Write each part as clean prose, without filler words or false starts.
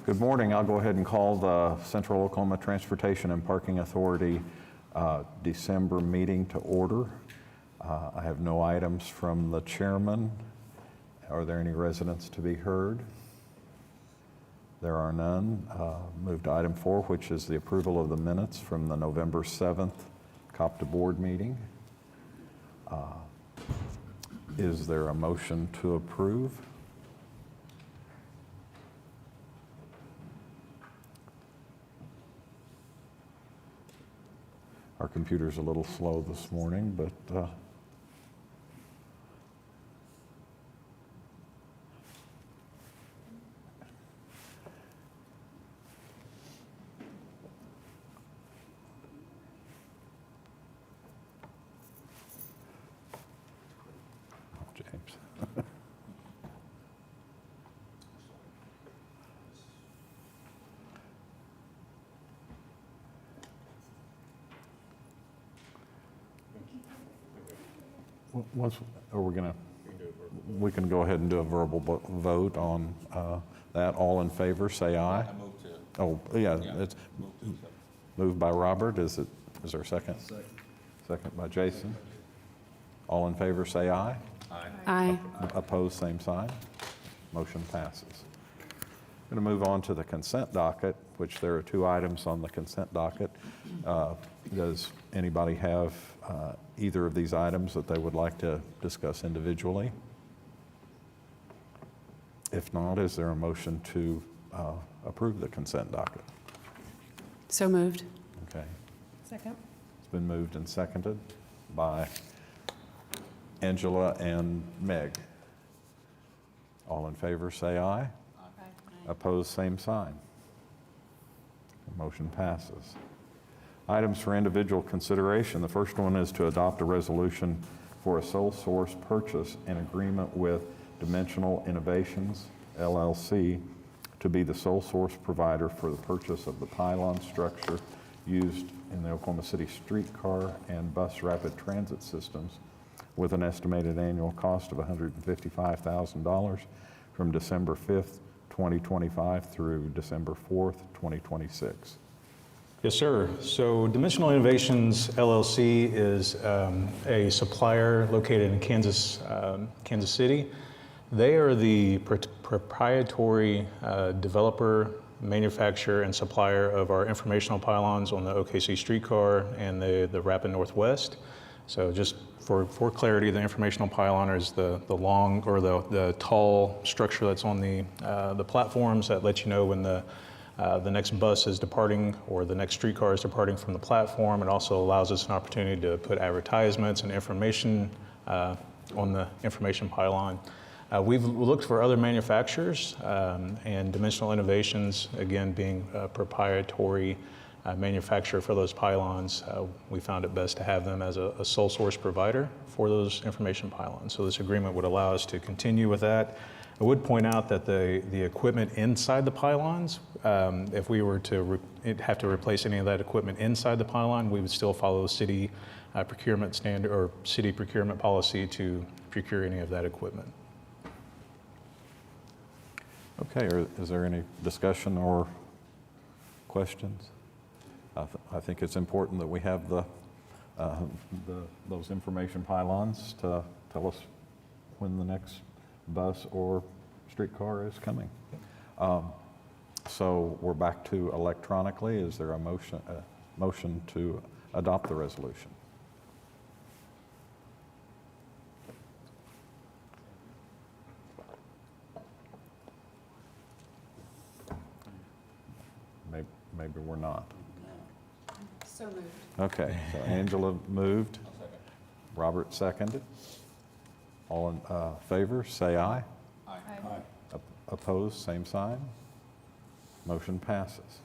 Good morning. I'll go ahead and call the Central Oklahoma Transportation and Parking Authority December meeting to order. I have no items from the chairman. Are there any residents to be heard? There are none. Move to item 4, which is the approval of the minutes from the November 7th COPTA board meeting. Is there a motion to approve? Our computer's a little slow this morning, but James. Once, are we gonna? We can go ahead and do a verbal vote on that. All in favor, say aye. I move to. Oh, yeah, it's Move to. moved by Robert. Is there a second? Second. Second by Jason. All in favor, say aye. Aye. Aye. Opposed, same sign. Motion passes. I'm going to move on to the consent docket, which there are 2 items on the consent docket. Does anybody have either of these items that they would like to discuss individually? If not, is there a motion to approve the consent docket? So moved. Okay. Second. It's been moved and seconded by Angela and Meg. All in favor, say aye. Opposed, same sign. The motion passes. Items for individual consideration. The first one is to adopt a resolution for a sole source purchase in agreement with Dimensional Innovations, LLC, to be the sole source provider for the purchase of the pylon structure used in the Oklahoma City streetcar and bus rapid transit systems with an estimated annual cost of $155,000 from December 5th, 2025 through December 4th, 2026. Yes, sir. So Dimensional Innovations LLC is a supplier located in Kansas City. They are the proprietary developer, manufacturer, and supplier of our informational pylons on the OKC streetcar and the Rapid Northwest. So just for clarity, the informational pylon is the long or the tall structure that's on the platforms that lets you know when the next bus is departing or the next streetcar is departing from the platform. It also allows us an opportunity to put advertisements and information on the information pylon. We've looked for other manufacturers, and Dimensional Innovations, again, being a proprietary manufacturer for those pylons, we found it best to have them as a sole source provider for those information pylons. So this agreement would allow us to continue with that. I would point out that the equipment inside the pylons, if we were to have to replace any of that equipment inside the pylon, we would still follow city procurement standard or city procurement policy to procure any of that equipment. Okay, is there any discussion or questions? I think it's important that we have those information pylons to tell us when the next bus or streetcar is coming. So we're back to electronically. Is there a motion to adopt the resolution? Maybe we're not. So moved. Okay, so Angela moved. Robert seconded. All in favor, say aye. Aye. Opposed, same sign. Motion passes.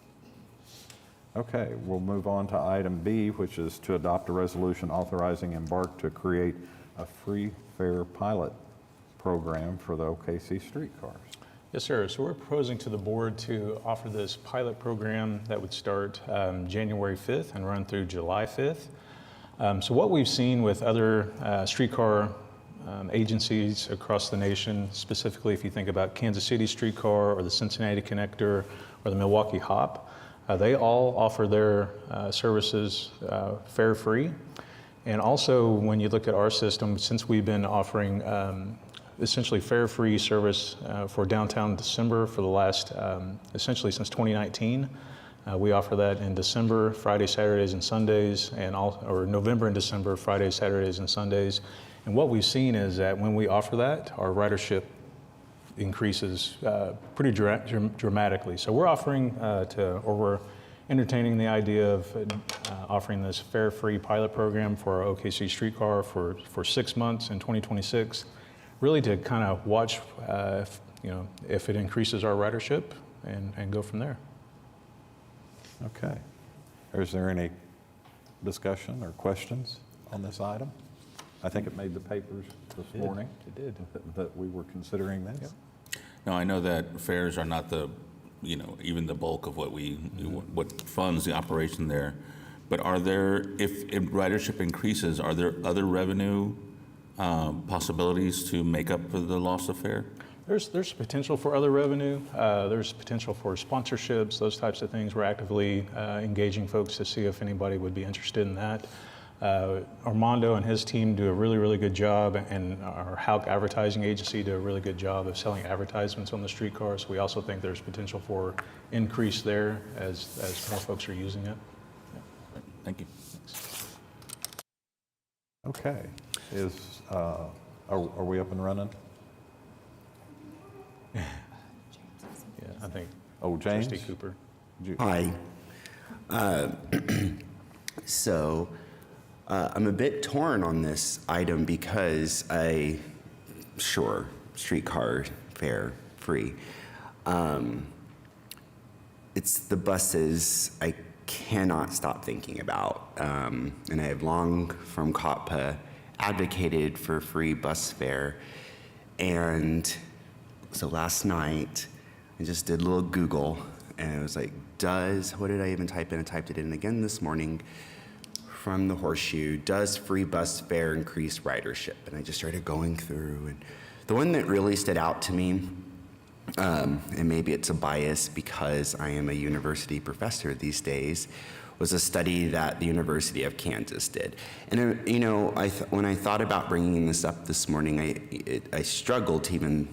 Okay, we'll move on to item B, which is to adopt a resolution authorizing Embark to create a free fare pilot program for the OKC streetcars. Yes, sir. So we're proposing to the board to offer this pilot program that would start January 5th and run through July 5th. So what we've seen with other streetcar agencies across the nation, specifically if you think about Kansas City Streetcar or the Cincinnati Connector or the Milwaukee Hop. They all offer their services fare-free. And also, when you look at our system, since we've been offering essentially fare-free service for downtown December for the last, essentially since 2019, we offer that in December, Fridays, Saturdays, and Sundays, or November and December, Fridays, Saturdays, and Sundays. And what we've seen is that when we offer that, our ridership increases pretty dramatically. So we're offering we're entertaining the idea of offering this fare-free pilot program for our OKC streetcar for 6 months in 2026, really to kind of watch, if it increases our ridership and go from there. Okay. Is there any discussion or questions on this item? I think it made the papers this morning. It did. That we were considering this. Yep. Now, I know that fares are not the, even the bulk of what funds the operation there, but are there, if ridership increases, are there other revenue possibilities to make up for the loss of fare? There's potential for other revenue. There's potential for sponsorships, those types of things. We're actively engaging folks to see if anybody would be interested in that. Armando and his team do a really, really good job, and our Hauk advertising agency do a really good job of selling advertisements on the streetcars. We also think there's potential for increase there as more folks are using it. Thank you. Okay. Are we up and running? Yeah, I think. Oh, James? Trustee Cooper. Hi. I'm a bit torn on this item because streetcar fare free. It's the buses I cannot stop thinking about. And I have long, from COTPA, advocated for free bus fare. And so last night, I just did a little Google, and it was like, what did I even type in? I typed it in again this morning from the Horseshoe, does free bus fare increase ridership? And I just started going through, and the one that really stood out to me, and maybe it's a bias because I am a university professor these days, was a study that the University of Kansas did. And when I thought about bringing this up this morning, I struggled to even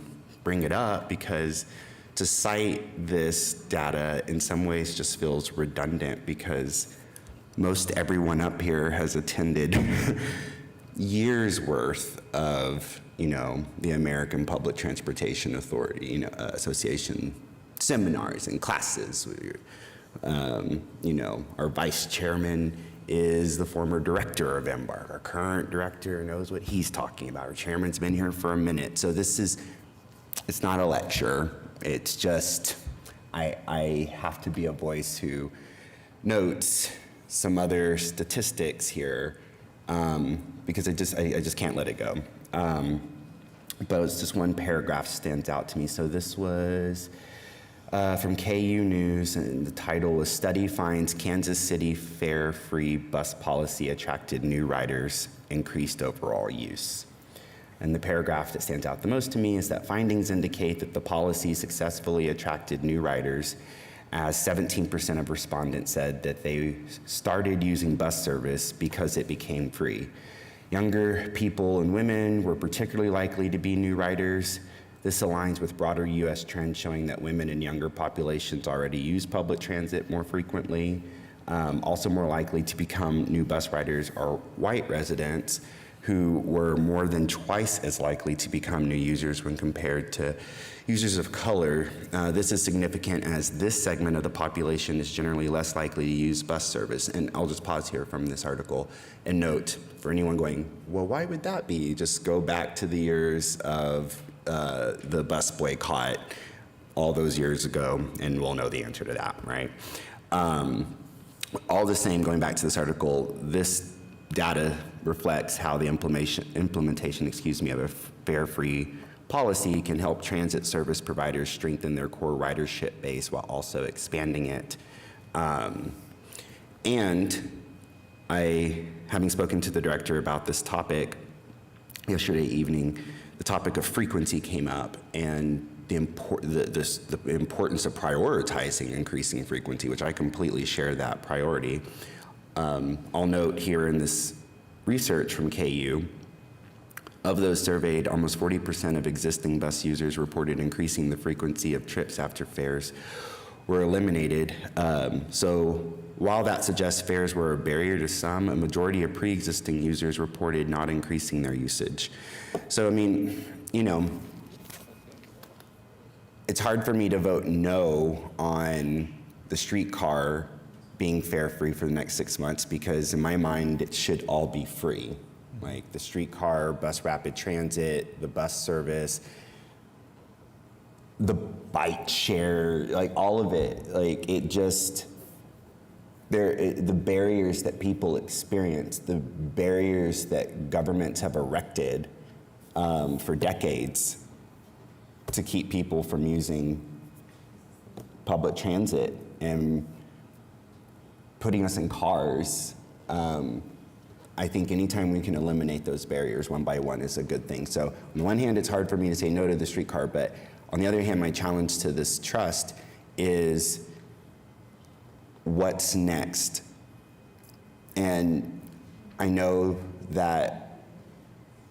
bring it up because to cite this data in some ways just feels redundant, because most everyone up here has attended years worth of, the American Public Transportation Authority, Association seminars and classes. Our vice chairman is the former director of MBARC. Our current director knows what he's talking about. Our chairman's been here for a minute. So it's not a lecture. It's just, I have to be a voice who notes some other statistics here, because I just can't let it go. But it's just one paragraph stands out to me. So this was from KU News, and the title was "Study Finds Kansas City Fare-Free Bus Policy Attracted New Riders, Increased Overall Use." And the paragraph that stands out the most to me is that findings indicate that the policy successfully attracted new riders, as 17% of respondents said that they started using bus service because it became free. Younger people and women were particularly likely to be new riders. This aligns with broader U.S. trends showing that women and younger populations already use public transit more frequently. Also more likely to become new bus riders are white residents, who were more than twice as likely to become new users when compared to users of color. This is significant as this segment of the population is generally less likely to use bus service. And I'll just pause here from this article and note, for anyone going, well, why would that be? Just go back to the years of the bus boycott all those years ago, and we'll know the answer to that, right? All the same, going back to this article, this data reflects how the implementation of a fare-free policy can help transit service providers strengthen their core ridership base while also expanding it. And having spoken to the director about this topic yesterday evening, the topic of frequency came up, and the importance of prioritizing increasing frequency, which I completely share that priority. I'll note here in this research from KU, of those surveyed, almost 40% of existing bus users reported increasing the frequency of trips after fares were eliminated. So while that suggests fares were a barrier to some, a majority of pre-existing users reported not increasing their usage. So, I mean, you know, it's hard for me to vote no on the streetcar being fare-free for the next 6 months, because in my mind, it should all be free. Like the streetcar, bus rapid transit, the bus service, the bike share, like all of it, like it just, the barriers that people experience, the barriers that governments have erected for decades to keep people from using public transit and putting us in cars. I think anytime we can eliminate those barriers one by one is a good thing. So on the one hand, it's hard for me to say no to the streetcar, but on the other hand, my challenge to this trust is what's next? And I know that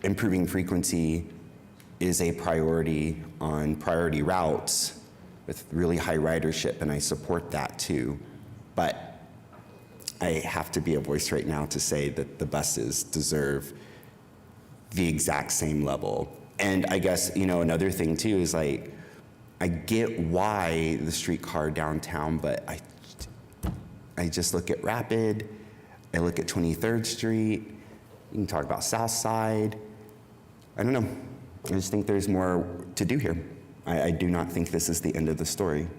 improving frequency is a priority on priority routes with really high ridership, and I support that too. But I have to be a voice right now to say that the buses deserve the exact same level. And I guess, you know, another thing too is like, I get why the streetcar downtown, but I just look at Rapid, I look at 23rd Street, you can talk about South Side. I don't know, I just think there's more to do here. I do not think this is the end of the story.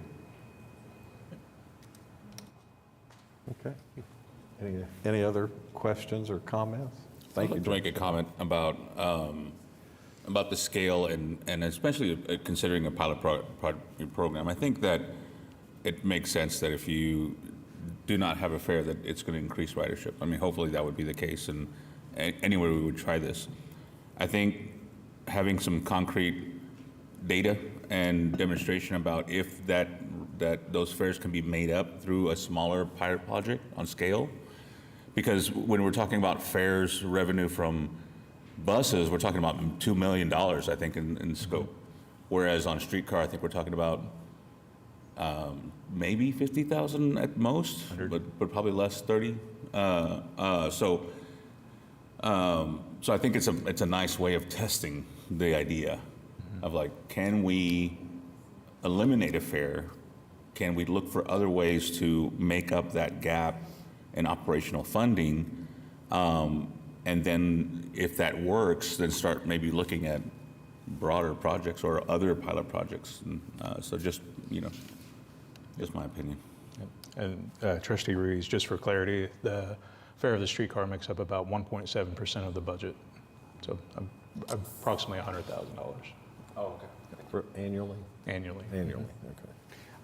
Okay. Any other questions or comments? Thank you. I'd like to make a comment about the scale and especially considering a pilot program. I think that it makes sense that if you do not have a fare, that it's going to increase ridership. I mean, hopefully that would be the case, and anywhere we would try this. I think having some concrete data and demonstration about if that those fares can be made up through a smaller pilot project on scale. Because when we're talking about fares revenue from buses, we're talking about $2 million, I think, in scope. Whereas on streetcar, I think we're talking about maybe 50,000 at most, but probably less, 30. So I think it's a nice way of testing the idea of like, can we eliminate a fare? Can we look for other ways to make up that gap in operational funding? And then if that works, then start maybe looking at broader projects or other pilot projects. So just, you know, just my opinion. And Trustee Ruiz, just for clarity, the fare of the streetcar makes up about 1.7% of the budget. So approximately $100,000 Oh, okay. For annually? annually. Annually, okay.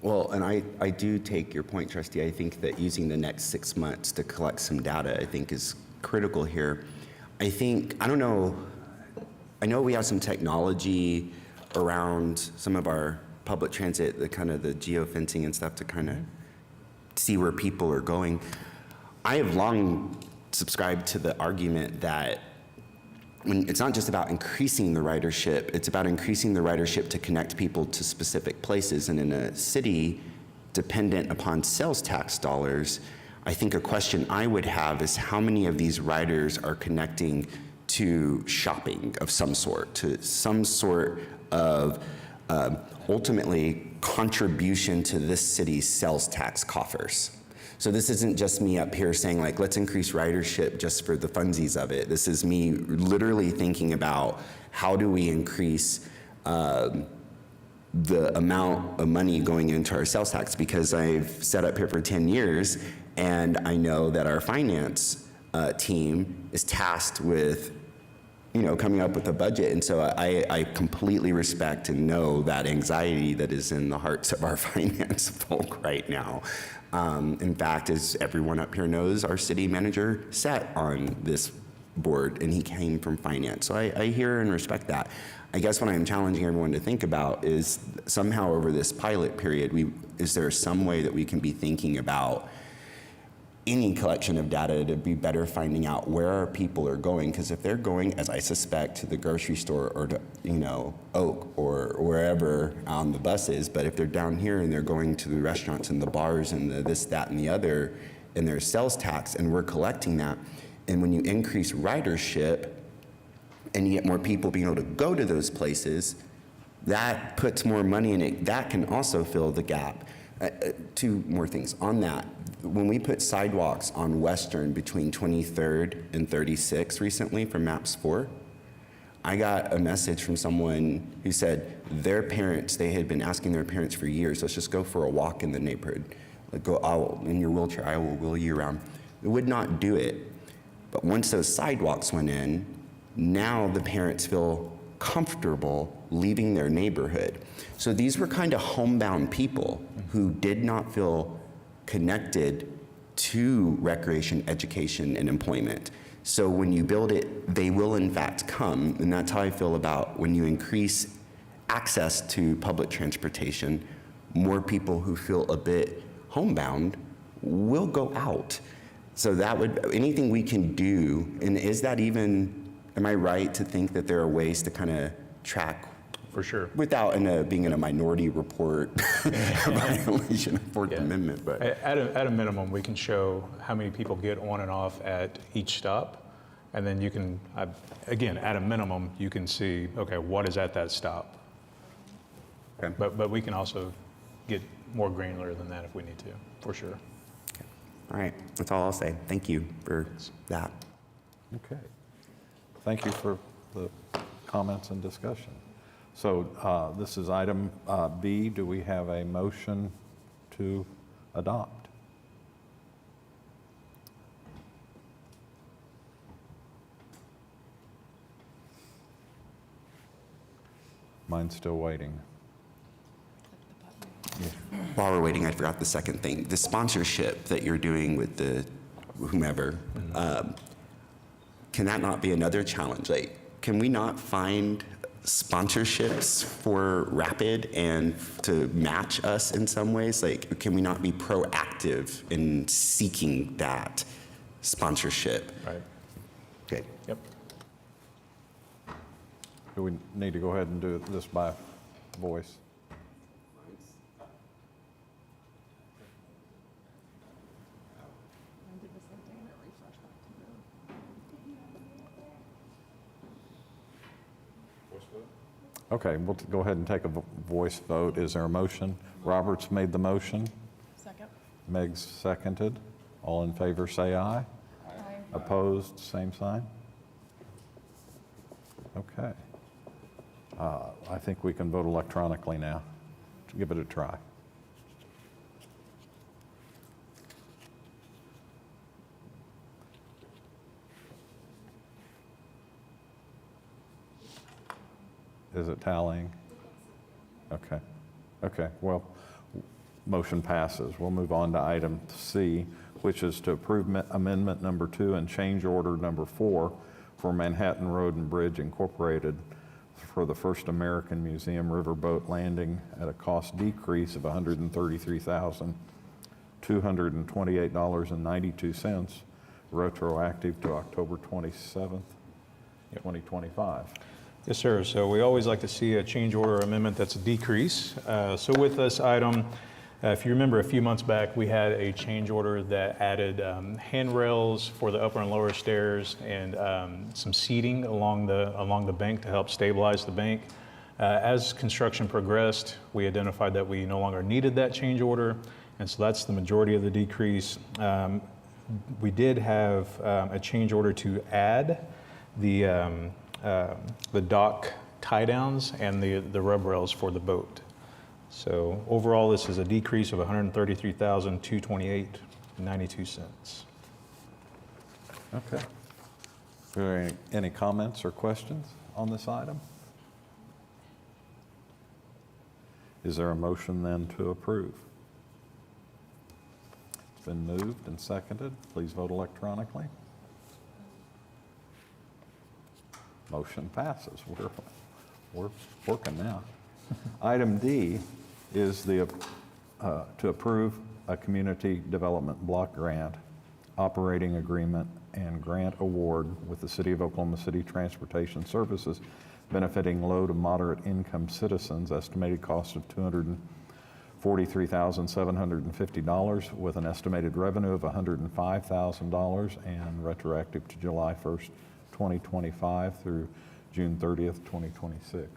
Well, and I do take your point, Trustee. I think that using the next 6 months to collect some data, I think is critical here. I know we have some technology around some of our public transit, the kind of the geofencing and stuff to kind of see where people are going. I have long subscribed to the argument that it's not just about increasing the ridership, it's about increasing the ridership to connect people to specific places. And in a city dependent upon sales tax dollars, I think a question I would have is how many of these riders are connecting to shopping of some sort, to some sort of ultimately contribution to this city's sales tax coffers. So this isn't just me up here saying like, let's increase ridership just for the funsies of it. This is me literally thinking about how do we increase the amount of money going into our sales tax, because I've sat up here for 10 years and I know that our finance team is tasked with, you know, coming up with a budget. And so I completely respect and know that anxiety that is in the hearts of our finance folk right now. In fact, as everyone up here knows, our city manager sat on this board, and he came from finance. So I hear and respect that. I guess what I'm challenging everyone to think about is somehow over this pilot period, is there some way that we can be thinking about any collection of data to be better finding out where our people are going? Because if they're going, as I suspect, to the grocery store or to, Oak or wherever the bus is, but if they're down here and they're going to the restaurants and the bars and the this, that, and the other, and there's sales tax, and we're collecting that, and when you increase ridership and you get more people being able to go to those places, that puts more money in it. That can also fill the gap. Two more things on that. When we put sidewalks on Western between 23rd and 36th recently from MAPS 4, I got a message from someone who said their parents, they had been asking their parents for years, let's just go for a walk in the neighborhood. Like, in your wheelchair, I will wheel you around. They would not do it. But once those sidewalks went in, now the parents feel comfortable leaving their neighborhood. So these were kind of homebound people who did not feel connected to recreation, education, and employment. So when you build it, they will in fact come, and that's how I feel about when you increase access to public transportation, more people who feel a bit homebound will go out. So that would, anything we can do, and is that even, am I right to think that there are ways to kind of track For sure. without being in a minority report violation of Fourth Amendment? But At a minimum, we can show how many people get on and off at each stop. And then you can, again, at a minimum, you can see, okay, what is at that stop? Okay. But we can also get more granular than that if we need to, for sure. all right, that's all I'll say. Thank you for that. Okay. Thank you for the comments and discussion. So this is item B. Do we have a motion to adopt? Mine's still waiting. While we're waiting, I forgot the second thing. The sponsorship that you're doing with the whomever, can that not be another challenge? Like, can we not find sponsorships for Rapid and to match us in some ways? Like, can we not be proactive in seeking that sponsorship? Right. Okay. Yep. Do we need to go ahead and do this by voice? Okay, we'll go ahead and take a voice vote. Is there a motion? Roberts made the motion. Second. Meg's seconded. All in favor, say aye. Aye. Opposed, same sign. Okay. I think we can vote electronically now. Give it a try. Is it tallying? Okay. Okay, well, motion passes. We'll move on to item C, which is to approve amendment number 2 and change order number 4 for Manhattan Road and Bridge Incorporated for the First American Museum Riverboat Landing at a cost decrease of $133,228.92, retroactive to October 27th, 2025. Yes, sir. So we always like to see a change order amendment that's a decrease. So with this item, if you remember a few months back, we had a change order that added handrails for the upper and lower stairs and some seating along the bank to help stabilize the bank. As construction progressed, we identified that we no longer needed that change order, and so that's the majority of the decrease. We did have a change order to add the dock tie downs and the rub rails for the boat. So overall, this is a decrease of $133,228.92. Okay. Are there any comments or questions on this item? Is there a motion then to approve? It's been moved and seconded. Please vote electronically. Motion passes. We're working now. Item D is to approve a community development block grant, operating agreement, and grant award with the City of Oklahoma City Transportation Services benefiting low to moderate income citizens, estimated cost of $243,750 with an estimated revenue of $105,000 and retroactive to July 1st, 2025 through June 30th, 2026.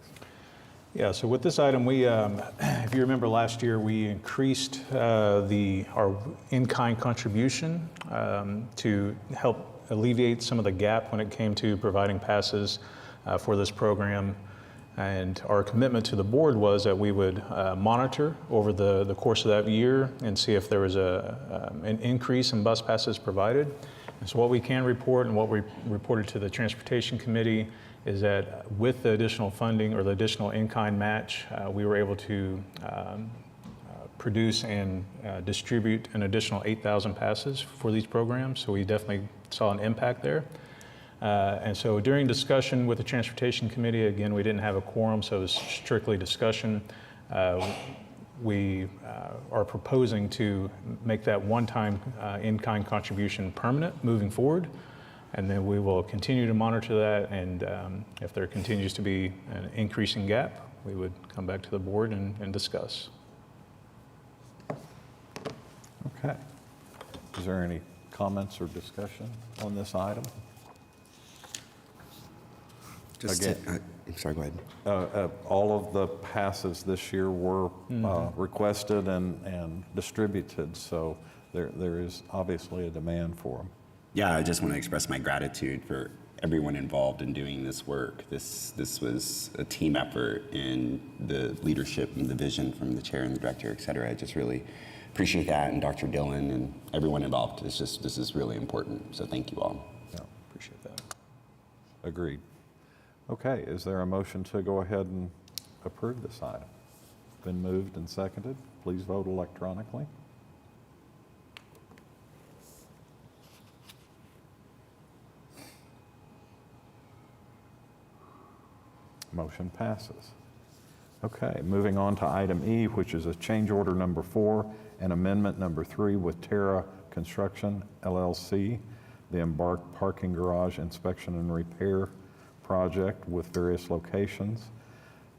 Yeah, so with this item, we, if you remember last year, we increased our in-kind contribution to help alleviate some of the gap when it came to providing passes for this program. And our commitment to the board was that we would monitor over the course of that year and see if there was an increase in bus passes provided. And so what we can report and what we reported to the Transportation Committee is that with the additional funding or the additional in-kind match, we were able to produce and distribute an additional 8,000 passes for these programs. So we definitely saw an impact there. And so during discussion with the Transportation Committee, again, we didn't have a quorum, so it was strictly discussion. We are proposing to make that one-time in-kind contribution permanent moving forward. And then we will continue to monitor that, and if there continues to be an increasing gap, we would come back to the board and discuss. Okay. Is there any comments or discussion on this item? I'm sorry, go ahead. All of the passes this year were requested and distributed, so there is obviously a demand for them. Yeah, I just want to express my gratitude for everyone involved in doing this work. This was a team effort, and the leadership and the vision from the chair and the director, et cetera. I just really appreciate that, and Dr. Dillon and everyone involved. This is really important, so thank you all. Yeah, appreciate that. Agreed. Okay, is there a motion to go ahead and approve this item? Been moved and seconded. Please vote electronically. Motion passes. Okay, moving on to item E, which is a change order number 4 and amendment number 3 with Terra Construction LLC, the Embark Parking Garage Inspection and Repair Project with various locations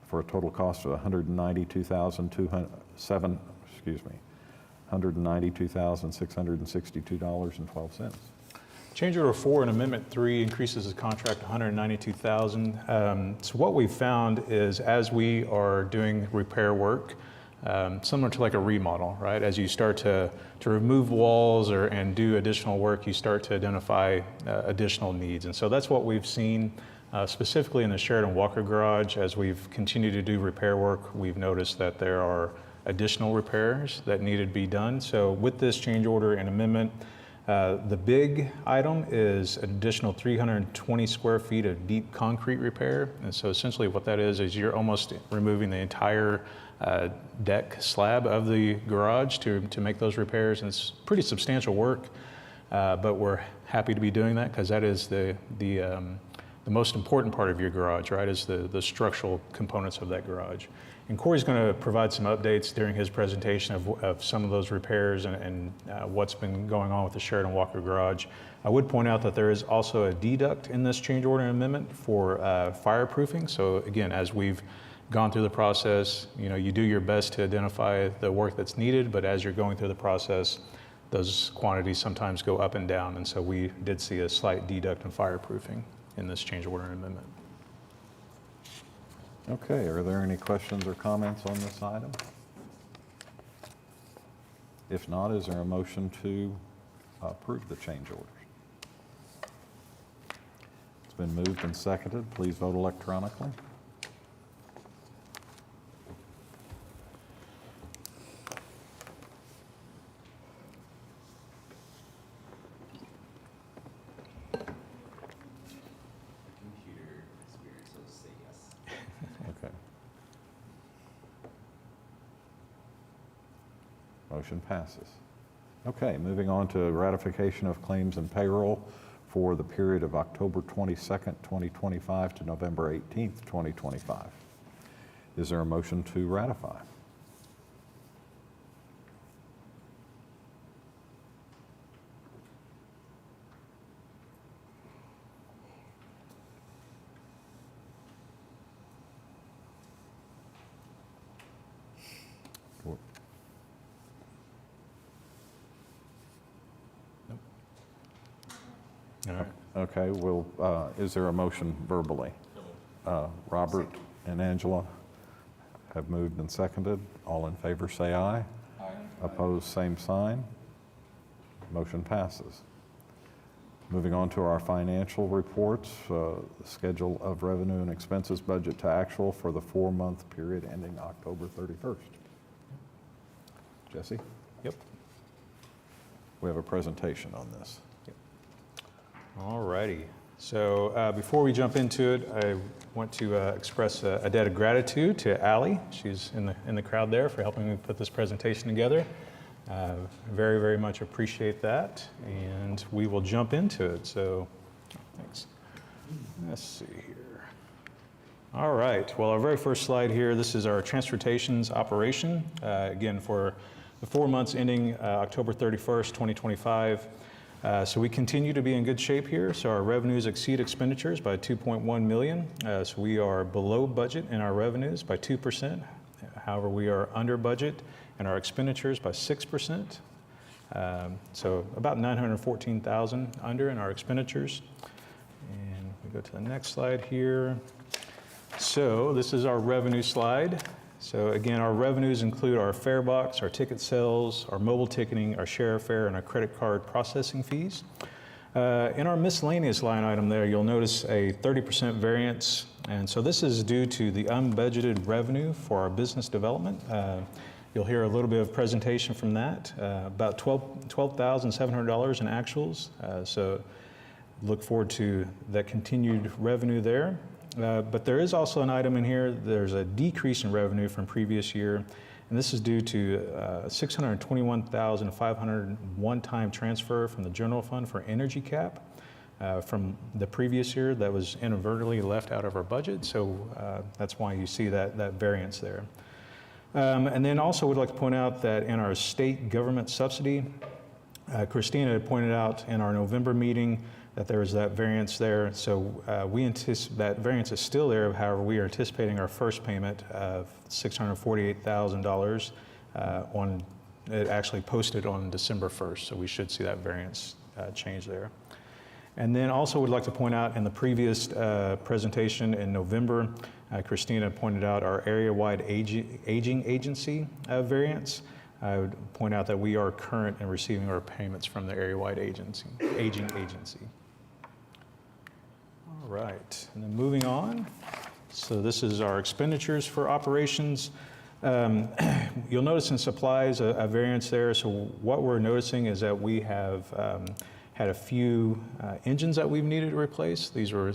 for a total cost of $192,662.12. Change order 4 and amendment 3 increases the contract to $192,000. So what we've found is as we are doing repair work, similar to like a remodel, right? As you start to remove walls and do additional work, you start to identify additional needs. And so that's what we've seen specifically in the Sheridan Walker Garage. As we've continued to do repair work, we've noticed that there are additional repairs that needed to be done. So with this change order and amendment, the big item is an additional 320 square feet of deep concrete repair. And so essentially what that is you're almost removing the entire deck slab of the garage to make those repairs. And it's pretty substantial work, but we're happy to be doing that because that is the most important part of your garage, right, is the structural components of that garage. And Corey's going to provide some updates during his presentation of some of those repairs and what's been going on with the Sheridan Walker Garage. I would point out that there is also a deduct in this change order amendment for fireproofing. So again, as we've gone through the process, you do your best to identify the work that's needed, but as you're going through the process, those quantities sometimes go up and down. And so we did see a slight deduct in fireproofing in this change order amendment. Okay, are there any questions or comments on this item? If not, is there a motion to approve the change orders? It's been moved and seconded. Please vote electronically. Okay. Motion passes. Okay, moving on to ratification of claims and payroll for the period of October 22nd, 2025 to November 18th, 2025. Is there a motion to ratify? All right. Okay, well, is there a motion verbally? Robert and Angela have moved and seconded. All in favor, say aye. Aye. Opposed, same sign. Motion passes. Moving on to our financial reports, the schedule of revenue and expenses budget to actual for the 4-month period ending October 31st. Jesse, Yep. we have a presentation on this. All righty. So before we jump into it, I want to express a debt of gratitude to Allie. She's in the crowd there for helping me put this presentation together. Very, very much appreciate that. And we will jump into it. So thanks. Let's see here. All right. Well, our very first slide here, this is our transportation's operation. Again, for the 4 months ending October 31st, 2025. So we continue to be in good shape here. So our revenues exceed expenditures by 2.1 million. So we are below budget in our revenues by 2%. However, we are under budget in our expenditures by 6%. So about 914,000 under in our expenditures. And we go to the next slide here. So this is our revenue slide. So again, our revenues include our fare box, our ticket sales, our mobile ticketing, our share fare, and our credit card processing fees. In our miscellaneous line item there, you'll notice a 30% variance. And so this is due to the unbudgeted revenue for our business development. You'll hear a little bit of presentation from that, about $12,700 in actuals. So look forward to that continued revenue there. But there is also an item in here, there's a decrease in revenue from previous year, and this is due to $621,500 one-time transfer from the general fund for energy cap from the previous year that was inadvertently left out of our budget, so that's why you see that variance there. And then also would like to point out that in our state government subsidy, Christina had pointed out in our November meeting that there is that variance there. So we anticipate that variance is still there. However, we are anticipating our first payment of $648,000 on it actually posted on December 1st. So we should see that variance change there. And then also would like to point out in the previous presentation in November, Christina pointed out our area-wide aging agency variance. I would point out that we are current in receiving our payments from the area-wide aging agency. All right, and then moving on. So this is our expenditures for operations. You'll notice in supplies a variance there. So what we're noticing is that we have had a few engines that we've needed to replace. These were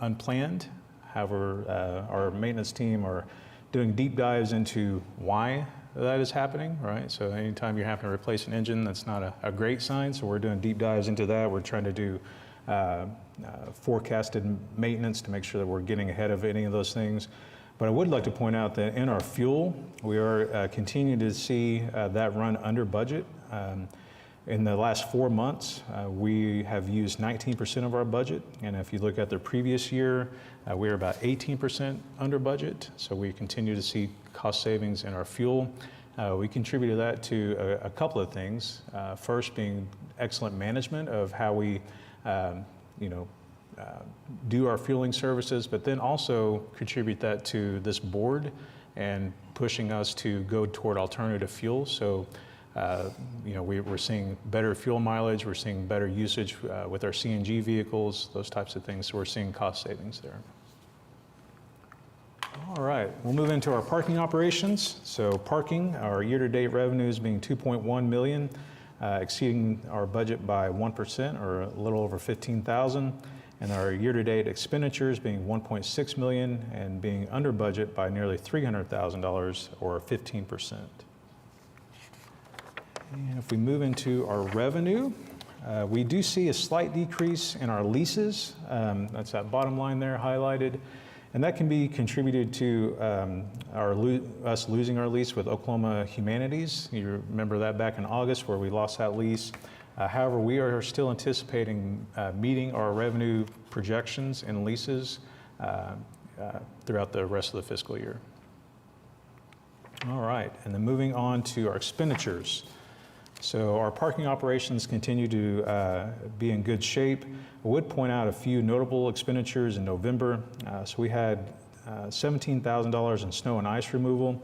unplanned. However, our maintenance team are doing deep dives into why that is happening, right? So anytime you're having to replace an engine, that's not a great sign. So we're doing deep dives into that. We're trying to do forecasted maintenance to make sure that we're getting ahead of any of those things. But I would like to point out that in our fuel, we are continuing to see that run under budget. In the last 4 months, we have used 19% of our budget. And if you look at the previous year, we were about 18% under budget. So we continue to see cost savings in our fuel. We contributed that to a couple of things. First being excellent management of how we do our fueling services, but then also contribute that to this board and pushing us to go toward alternative fuels. So we're seeing better fuel mileage, we're seeing better usage with our CNG vehicles, those types of things. So we're seeing cost savings there. All right, we'll move into our parking operations. So parking, our year-to-date revenues being 2.1 million, exceeding our budget by 1% or a little over 15,000. And our year-to-date expenditures being 1.6 million and being under budget by nearly $300,000 or 15%. And if we move into our revenue, We do see a slight decrease in our leases. That's that bottom line there highlighted. And that can be contributed to us losing our lease with Oklahoma Humanities. You remember that back in August where we lost that lease. However, we are still anticipating meeting our revenue projections and leases throughout the rest of the fiscal year. All right, and then moving on to our expenditures. So our parking operations continue to be in good shape. I would point out a few notable expenditures in November. So we had $17,000 in snow and ice removal.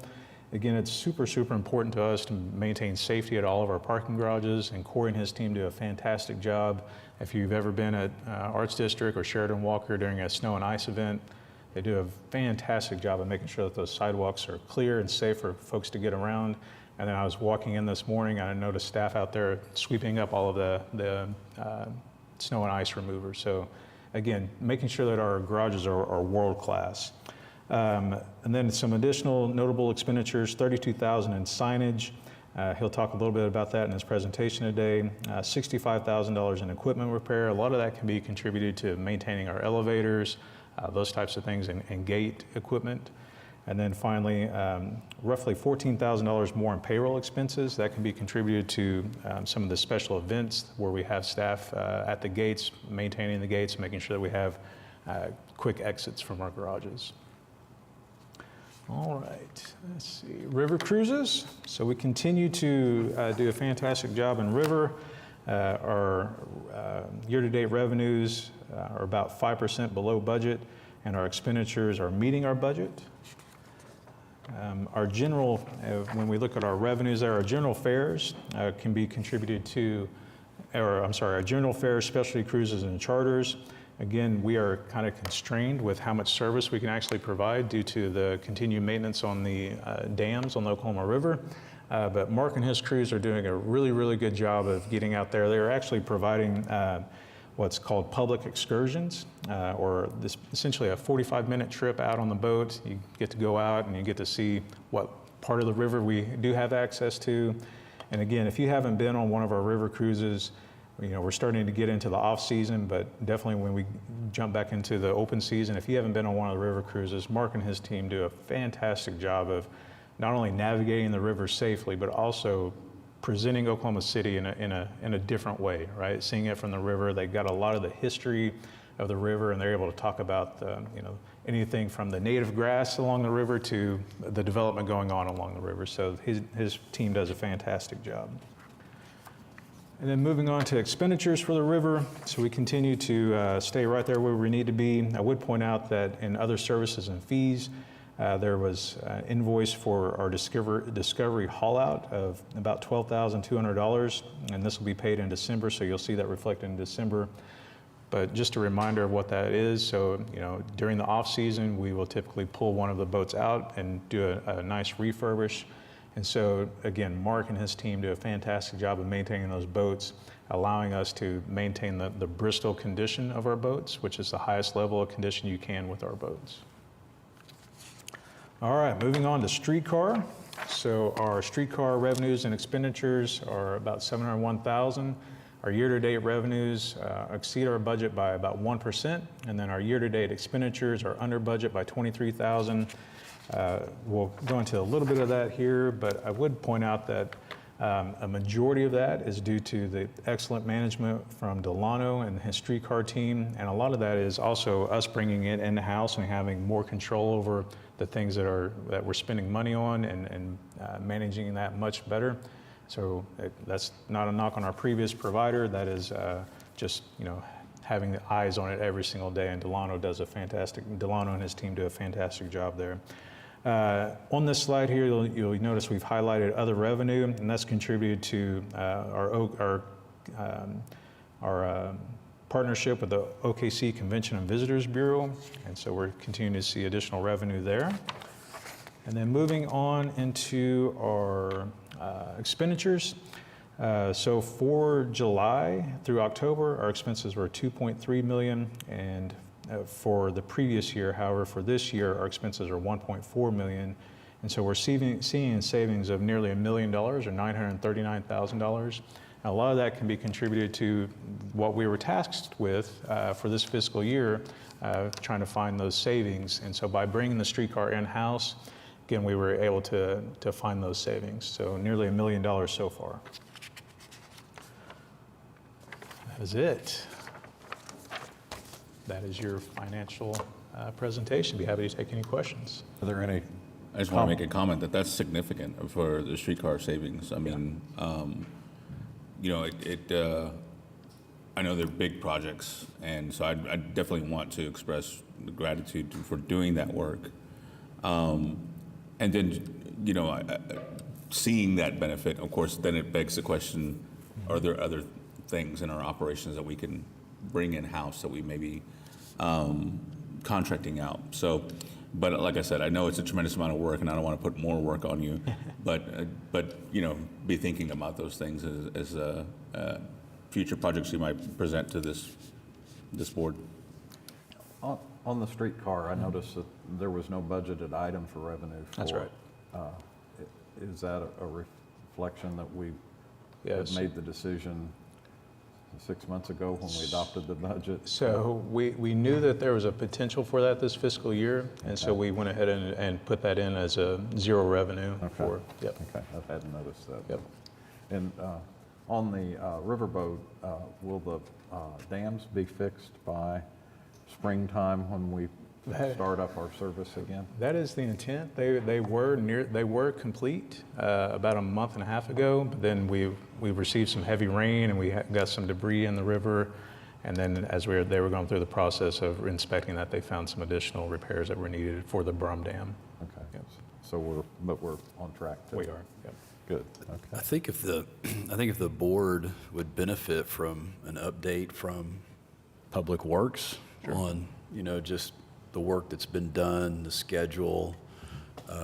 Again, it's super, super important to us to maintain safety at all of our parking garages, and Corey and his team do a fantastic job. If you've ever been at Arts District or Sheridan Walker during a snow and ice event, they do a fantastic job of making sure that those sidewalks are clear and safe for folks to get around. And then I was walking in this morning and I noticed staff out there sweeping up all of the snow and ice removers. So again, making sure that our garages are world class. And then some additional notable expenditures, $32,000 in signage. He'll talk a little bit about that in his presentation today. $65,000 in equipment repair. A lot of that can be contributed to maintaining our elevators, those types of things, and gate equipment. And then finally, roughly $14,000 more in payroll expenses. That can be contributed to some of the special events where we have staff at the gates, maintaining the gates, making sure that we have quick exits from our garages. All right, let's see, river cruises. So we continue to do a fantastic job in river. Our year-to-date revenues are about 5% below budget, and our expenditures are meeting our budget. Our general, when we look at our revenues there, our general fares can be contributed to, our general fares, specialty cruises, and charters. Again, we are kind of constrained with how much service we can actually provide due to the continued maintenance on the dams on the Oklahoma River. But Mark and his crews are doing a really, really good job of getting out there. They're actually providing what's called public excursions, or this essentially a 45-minute trip out on the boat. You get to go out and you get to see what part of the river we do have access to. And again, if you haven't been on one of our river cruises, you know, we're starting to get into the off season, but definitely when we jump back into the open season, if you haven't been on one of the river cruises, Mark and his team do a fantastic job of not only navigating the river safely, but also presenting Oklahoma City in a different way, right? Seeing it from the river, they've got a lot of the history of the river, and they're able to talk about anything from the native grass along the river to the development going on along the river. So his team does a fantastic job. And then moving on to expenditures for the river. So we continue to stay right there where we need to be. I would point out that in other services and fees, there was an invoice for our Discovery haul out of about $12,200, and this will be paid in December, so you'll see that reflected in December. But just a reminder of what that is. So, you know, during the off season, we will typically pull one of the boats out and do a nice refurbish. And so, again, Mark and his team do a fantastic job of maintaining those boats, allowing us to maintain the Bristol condition of our boats, which is the highest level of condition you can with our boats. All right, moving on to streetcar. So our streetcar revenues and expenditures are about $701,000. Our year-to-date revenues exceed our budget by about 1%, and then our year-to-date expenditures are under budget by $23,000. We'll go into a little bit of that here, but I would point out that a majority of that is due to the excellent management from Delano and his streetcar team, and a lot of that is also us bringing it in-house and having more control over the things that we're spending money on and managing that much better. So that's not a knock on our previous provider. That is just, you know, having the eyes on it every single day, and Delano and his team do a fantastic job there. On this slide here, you'll notice we've highlighted other revenue, and that's contributed to our partnership with the OKC Convention and Visitors Bureau, and so we're continuing to see additional revenue there. And then moving on into our expenditures. So for July through October, our expenses were $2.3 million, and for the previous year, however, for this year, our expenses are $1.4 million. And so we're seeing savings of nearly $1 million, or $939,000. A lot of that can be contributed to what we were tasked with for this fiscal year, trying to find those savings. And so by bringing the streetcar in-house, again, we were able to find those savings. So nearly $1 million so far. That is it. That is your financial presentation. Be happy to take any questions. Are there any? I just want to make a comment that that's significant for the streetcar savings. I mean, you know, I know they're big projects, and so I definitely want to express gratitude for doing that work. And then, you know, seeing that benefit, of course, then it begs the question, are there other things in our operations that we can bring in-house that we may be contracting out? So, but like I said, I know it's a tremendous amount of work, and I don't want to put more work on you, but you know, be thinking about those things as future projects you might present to this board. On the streetcar, I noticed that there was no budgeted item for revenue. That's right. Is that a reflection that we had Yes. made the decision 6 months ago when we adopted the budget? So we knew that there was a potential for that this fiscal year, and so we went ahead and put that in as a zero revenue for, yep. Okay, I hadn't noticed that. Yep. And on the riverboat, will the dams be fixed by springtime when we start up our service again? That is the intent. They were complete about a month and a half ago, but then we received some heavy rain and we got some debris in the river. And then as they were going through the process of inspecting that, they found some additional repairs that were needed for the Brum Dam. Okay, so we're on track. We are. Yep. Good. I Okay. think if the board would benefit from an update from Public Works on, you know, just the work that's been done, the schedule,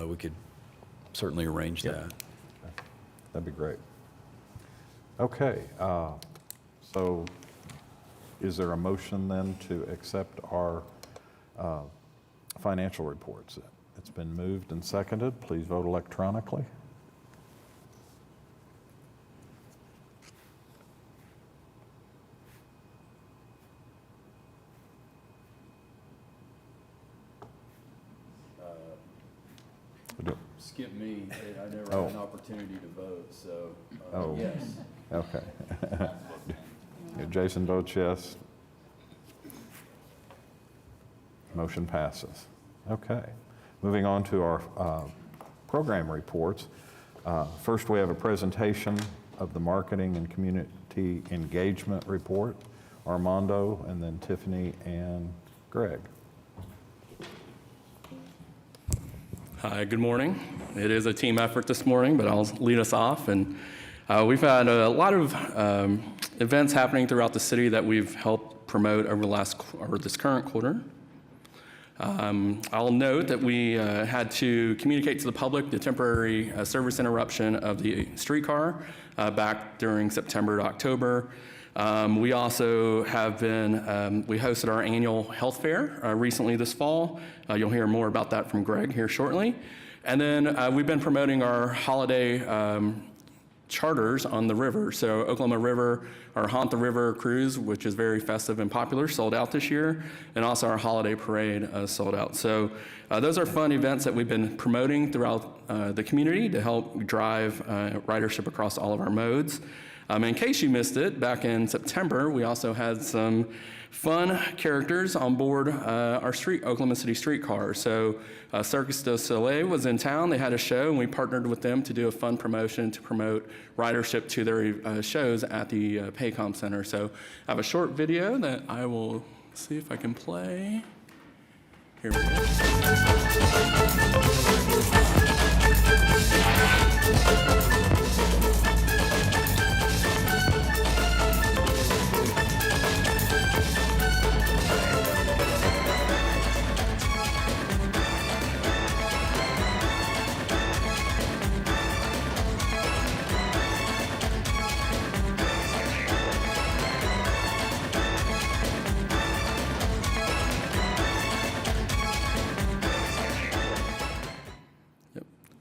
we could certainly arrange that. That'd be great. Okay. So is there a motion then to accept our financial reports? It's been moved and seconded. Please vote electronically. Skip me, I never Oh. had an opportunity to vote, so, Oh. yes. Okay. Jason votes yes. Motion passes. Okay. Moving on to our program reports. First, we have a presentation of the Marketing and Community Engagement Report. Armando, and then Tiffany and Greg. Hi, good morning. It is a team effort this morning, but I'll lead us off. And we've had a lot of events happening throughout the city that we've helped promote over this current quarter. I'll note that we had to communicate to the public the temporary service interruption of the streetcar back during September to October. We also have been, we hosted our annual health fair recently this fall. You'll hear more about that from Greg here shortly. And then we've been promoting our holiday charters on the river. So Oklahoma River, our Haunt the River cruise, which is very festive and popular, sold out this year. And also our holiday parade sold out. So those are fun events that we've been promoting throughout the community to help drive ridership across all of our modes. In case you missed it, back in September, we also had some fun characters on board our Oklahoma City streetcar. So Circus du Soleil was in town. They had a show, and we partnered with them to do a fun promotion to promote ridership to their shows at the Paycom Center. So I have a short video that I will see if I can play. Here we go.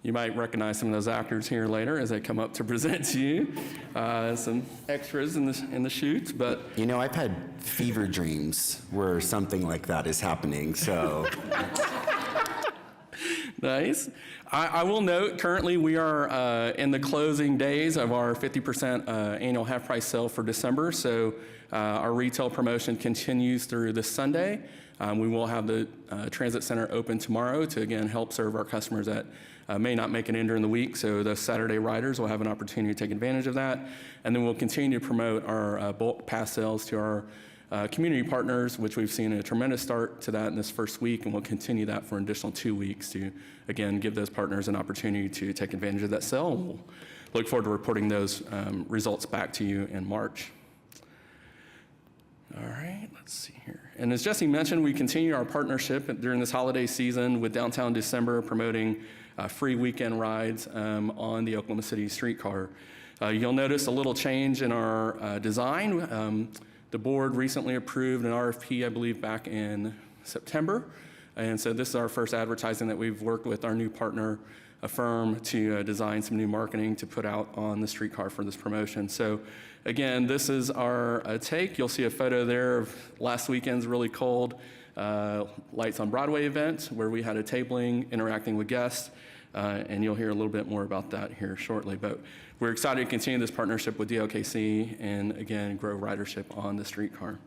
You might recognize some of those actors here later as they come up to present to you. Some extras in the shoots, but You know, I've had fever dreams where something like that is happening, so nice. I will note, currently we are in the closing days of our 50% annual half-price sale for December, so our retail promotion continues through this Sunday. We will have the Transit Center open tomorrow to, again, help serve our customers that may not make it in during the week, so those Saturday riders will have an opportunity to take advantage of that. And then we'll continue to promote our bulk pass sales to our community partners, which we've seen a tremendous start to that in this first week, and we'll continue that for an additional 2 weeks to, again, give those partners an opportunity to take advantage of that sale. And we'll look forward to reporting those results back to you in March. All right, let's see here. And as Jesse mentioned, we continue our partnership during this holiday season with Downtown December, promoting free weekend rides on the Oklahoma City streetcar. You'll notice a little change in our design. The board recently approved an RFP, I believe, back in September. And so this is our first advertising that we've worked with our new partner, a firm, to design some new marketing to put out on the streetcar for this promotion. So again, this is our take. You'll see a photo there of last weekend's really cold Lights on Broadway event where we had a tabling interacting with guests. And you'll hear a little bit more about that here shortly. But we're excited to continue this partnership with DOKC and, again, grow ridership on the streetcar.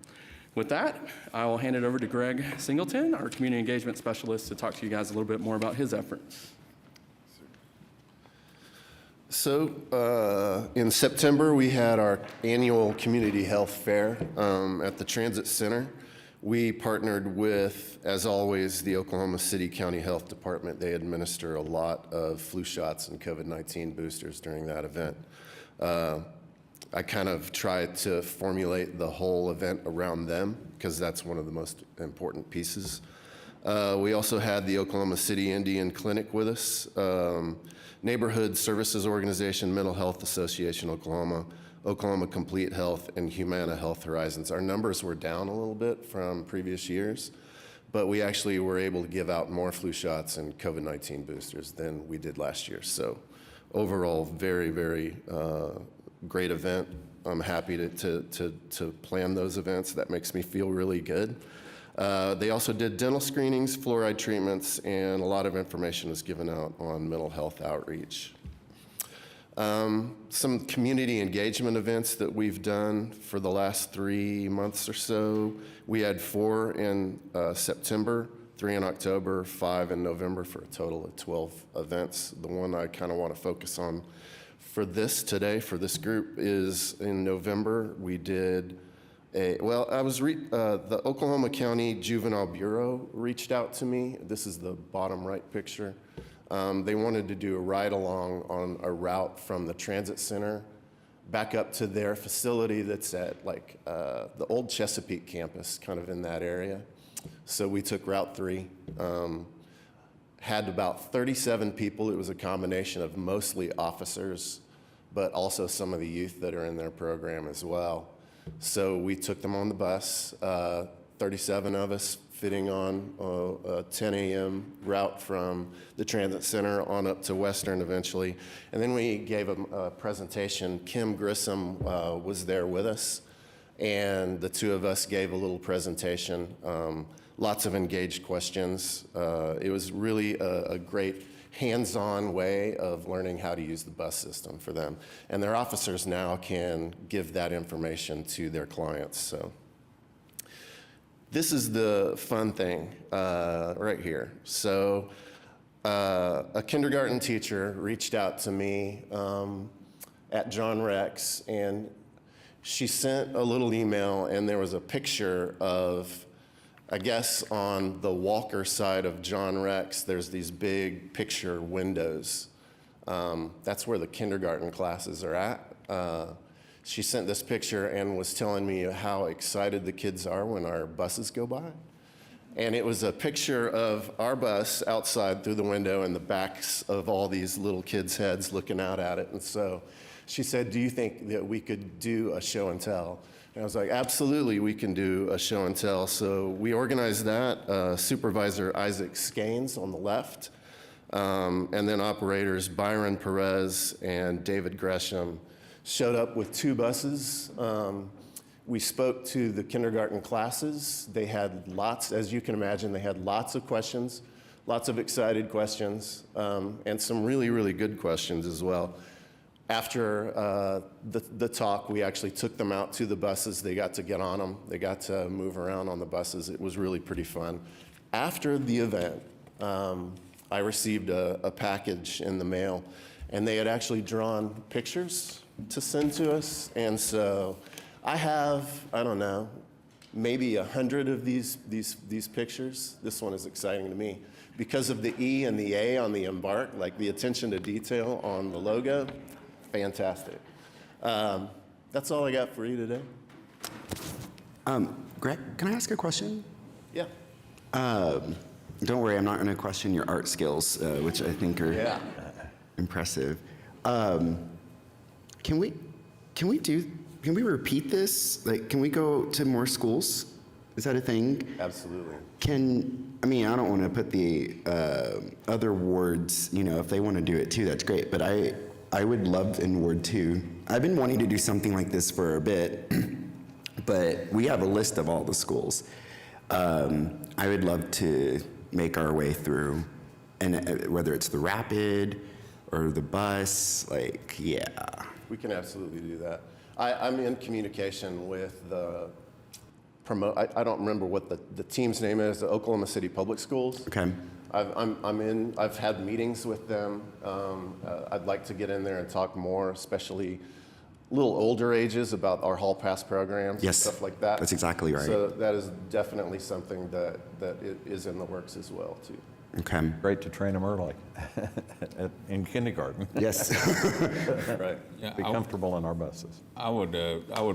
With that, I will hand it over to Greg Singleton, our community engagement specialist, to talk to you guys a little bit more about his efforts. So in September, we had our annual community health fair at the Transit Center. We partnered with, as always, the Oklahoma City County Health Department. They administer a lot of flu shots and COVID-19 boosters during that event. I kind of tried to formulate the whole event around them because that's one of the most important pieces. We also had the Oklahoma City Indian Clinic with us, Neighborhood Services Organization, Mental Health Association Oklahoma, Oklahoma Complete Health, and Humana Health Horizons. Our numbers were down a little bit from previous years, but we actually were able to give out more flu shots and COVID-19 boosters than we did last year. So overall, very, very great event. I'm happy to plan those events. That makes me feel really good. They also did dental screenings, fluoride treatments, and a lot of information was given out on mental health outreach. Some community engagement events that we've done for the last 3 months or so. We had 4 in September, 3 in October, 5 in November, for a total of 12 events. The one I kind of want to focus on for this today, for this group, is in November. We did the Oklahoma County Juvenile Bureau reached out to me. This is the bottom right picture. They wanted to do a ride-along on a route from the Transit Center back up to their facility that's at the old Chesapeake campus, kind of in that area. So we took Route 3, had about 37 people. It was a combination of mostly officers, but also some of the youth that are in their program as well. So we took them on the bus, 37 of us, fitting on a 10 a.m. route from the Transit Center on up to Western eventually. And then we gave a presentation. Kim Grissom was there with us, and the two of us gave a little presentation. Lots of engaged questions. It was really a great hands-on way of learning how to use the bus system for them. And their officers now can give that information to their clients. So this is the fun thing right here. So a kindergarten teacher reached out to me at John Rex, and she sent a little email, and there was a picture of, I guess on the Walker side of John Rex, there's these big picture windows. That's where the kindergarten classes are at. She sent this picture and was telling me how excited the kids are when our buses go by. And it was a picture of our bus outside through the window and the backs of all these little kids' heads looking out at it. And so she said, "Do you think that we could do a show and tell?" And I was like, "Absolutely, we can do a show and tell." So we organized that. Supervisor Isaac Skanes on the left And then operators Byron Perez and David Gresham showed up with 2 buses. We spoke to the kindergarten classes. They had lots, as you can imagine, they had lots of questions, lots of excited questions, and some really, really good questions as well. After the talk, we actually took them out to the buses. They got to get on them. They got to move around on the buses. It was really pretty fun. After the event, I received a package in the mail, and they had actually drawn pictures to send to us. And so I have, I don't know, maybe 100 of these pictures. This one is exciting to me. Because of the E and the A on the Embark, like the attention to detail on the logo, fantastic. That's all I got for you today. Greg, can I ask a question? Yeah. Don't worry, I'm not going to question your art skills, which I think are Yeah. impressive. Can we repeat this? Like, can we go to more schools? Is that a thing? Absolutely. I don't want to put the other wards, if they want to do it too, that's great. But I would love in Ward 2. I've been wanting to do something like this for a bit, but we have a list of all the schools. I would love to make our way through, and whether it's the Rapid or the bus, yeah. We can absolutely do that. I'm in communication with the I don't remember what the team's name is, the Oklahoma City Public Schools. Okay. I've had meetings with them. I'd like to get in there and talk more, especially little older ages, about our Hall Pass programs Yes, and stuff like that. that's exactly right. So that is definitely something that is in the works as well, too. Okay. Great to train them early in kindergarten. Yes. Right. Yeah, Be comfortable in our buses. I would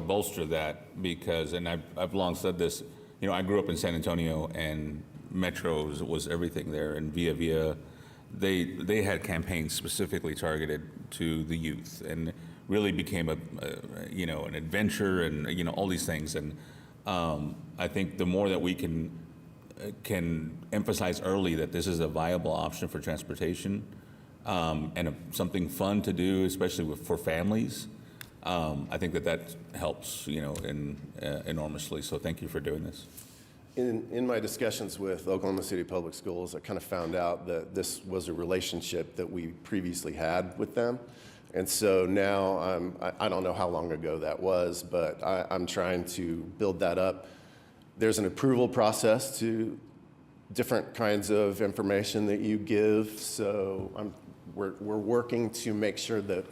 bolster that because, and I've long said this, I grew up in San Antonio and Metros was everything there, and Via Via, they had campaigns specifically targeted to the youth, and really became an adventure, and all these things. And I think the more that we can emphasize early that this is a viable option for transportation, and something fun to do, especially for families, I think that helps enormously. So thank you for doing this. In my discussions with Oklahoma City Public Schools, I kind of found out that this was a relationship that we previously had with them. And so now I don't know how long ago that was, but I'm trying to build that up. There's an approval process to different kinds of information that you give. So we're working to make sure that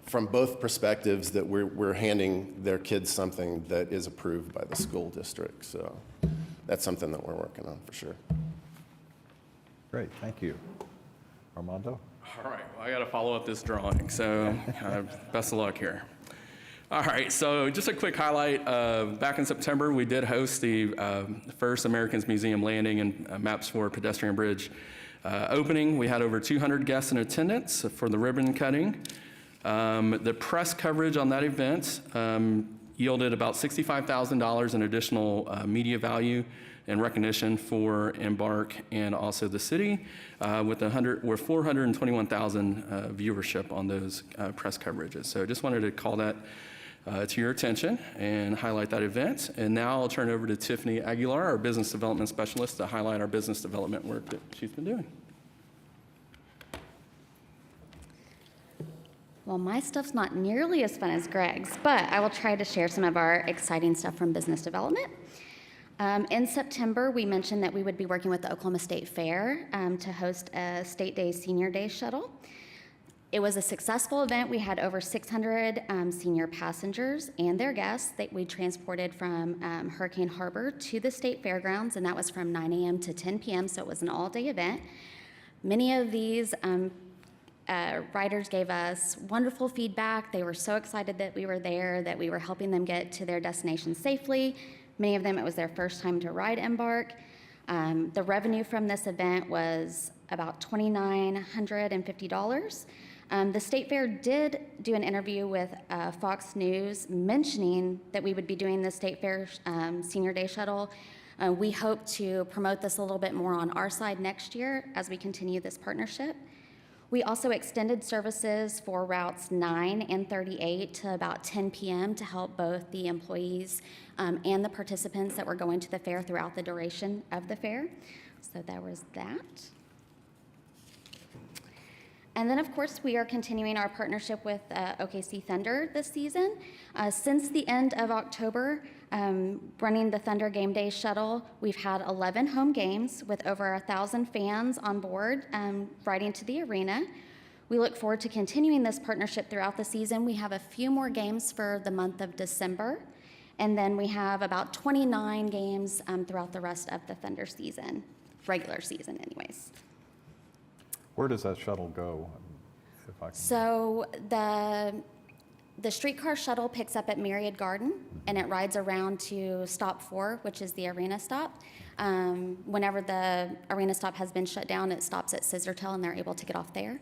from both perspectives that we're handing their kids something that is approved by the school district. So that's something that we're working on for sure. Great, thank you. Armando? All right, well, I got to follow up this drawing, so best of luck here. All right, so just a quick highlight. Back in September, we did host the first Americans Museum Landing and Maps for Pedestrian Bridge opening. We had over 200 guests in attendance for the ribbon cutting. The press coverage on that event yielded about $65,000 in additional media value and recognition for Embark and also the city, with 421,000 viewership on those press coverages. So just wanted to call that to your attention and highlight that event. And now I'll turn it over to Tiffany Aguilar, our business development specialist, to highlight our business development work that she's been doing. Well, my stuff's not nearly as fun as Greg's, but I will try to share some of our exciting stuff from business development. In September, we mentioned that we would be working with the Oklahoma State Fair to host a State Day Senior Day shuttle. It was a successful event. We had over 600 senior passengers and their guests that we transported from Hurricane Harbor to the state fairgrounds, and that was from 9 a.m. to 10 p.m., so it was an all-day event. Many of these riders gave us wonderful feedback. They were so excited that we were there, that we were helping them get to their destination safely. Many of them, it was their first time to ride Embark. The revenue from this event was about $2,950. The State Fair did do an interview with Fox News mentioning that we would be doing the State Fair Senior Day Shuttle. We hope to promote this a little bit more on our side next year as we continue this partnership. We also extended services for routes 9 and 38 to about 10 p.m. to help both the employees and the participants that were going to the fair throughout the duration of the fair. So there was that. And then, of course, we are continuing our partnership with OKC Thunder this season. Since the end of October, running the Thunder Game Day shuttle, we've had 11 home games with over 1,000 fans on board riding to the arena. We look forward to continuing this partnership throughout the season. We have a few more games for the month of December, and then we have about 29 games throughout the rest of the Thunder season, regular season anyways. Where does that shuttle go? If I can. So the streetcar shuttle picks up at Myriad Garden, and it rides around to stop 4, which is the arena stop. Whenever the arena stop has been shut down, it stops at Scissortail, and they're able to get off there.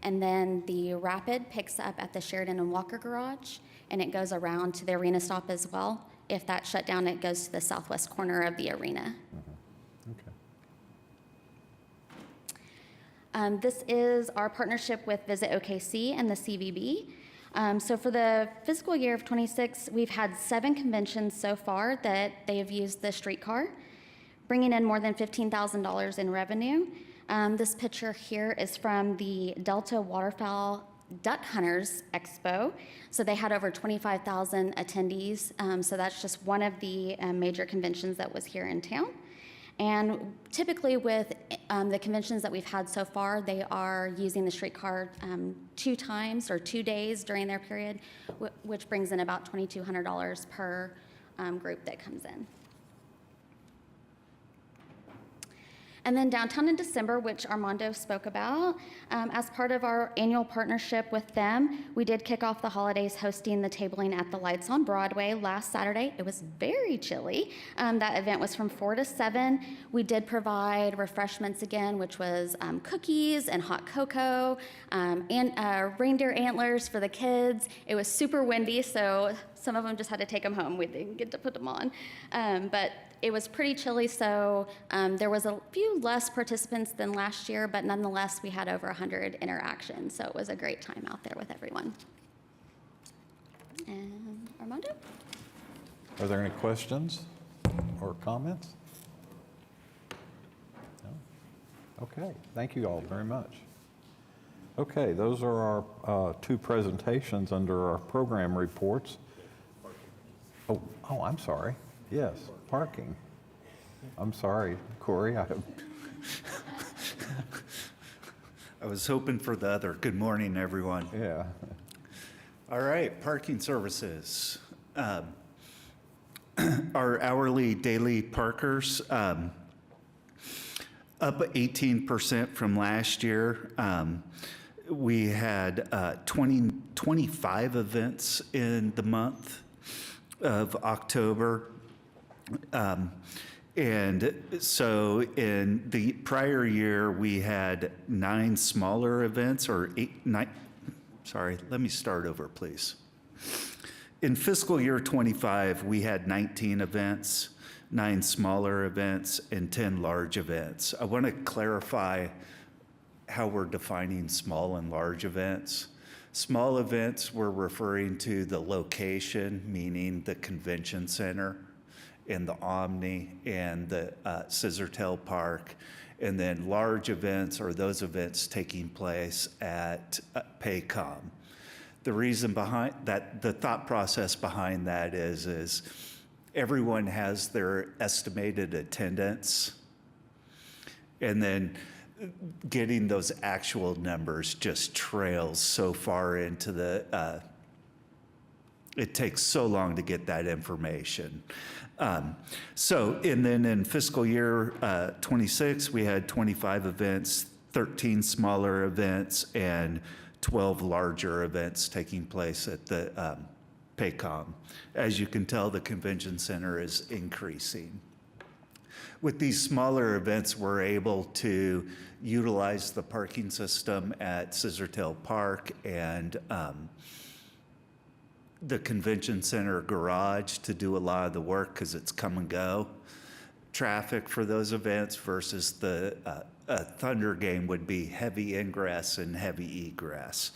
And then the Rapid picks up at the Sheridan and Walker Garage, and it goes around to the arena stop as well. If that's shut down, it goes to the southwest corner of the arena. Okay. This is our partnership with Visit OKC and the CVB. So for the fiscal year of 26, we've had 7 conventions so far that they have used the streetcar, bringing in more than $15,000 in revenue. This picture here is from the Delta Waterfowl Duck Hunters Expo. So they had over 25,000 attendees. So that's just one of the major conventions that was here in town. And typically with the conventions that we've had so far, they are using the streetcar 2 times or 2 days during their period, which brings in about $2,200 per group that comes in. And then downtown in December, which Armando spoke about, as part of our annual partnership with them, we did kick off the holidays hosting the tabling at the Lights on Broadway last Saturday. It was very chilly. That event was from 4 to 7. We did provide refreshments again, which was cookies and hot cocoa, and reindeer antlers for the kids. It was super windy, so some of them just had to take them home. We didn't get to put them on. But it was pretty chilly, so there was a few less participants than last year, but nonetheless, we had over 100 interactions, so it was a great time out there with everyone. And Armando? Are there any questions or comments? No? Okay, thank you all very much. Okay, those are our 2 presentations under our program reports. Oh, I'm sorry. Yes, parking. I'm sorry, Corey. I was hoping for the other. Good morning, everyone. Yeah. All right, parking services. Our hourly daily parkers, up 18% from last year. We had 25 events in the month of October. And so in the prior year, we had 9 smaller events, or 9, sorry, let me start over, please. In fiscal year 25, we had 19 events, 9 smaller events, and 10 large events. I want to clarify how we're defining small and large events. Small events, we're referring to the location, meaning the convention center, and the Omni, and the Scissortail Park. And then large events are those events taking place at Paycom. The reason behind that, the thought process behind that is everyone has their estimated attendance, and then getting those actual numbers just trails so far into the, it takes so long to get that information. And then in fiscal year 26, we had 25 events, 13 smaller events, and 12 larger events taking place at the Paycom. As you can tell, the convention center is increasing. With these smaller events, we're able to utilize the parking system at Scissortail Park and the convention center garage to do a lot of the work because it's come and go. traffic for those events versus the Thunder game would be heavy ingress and heavy egress.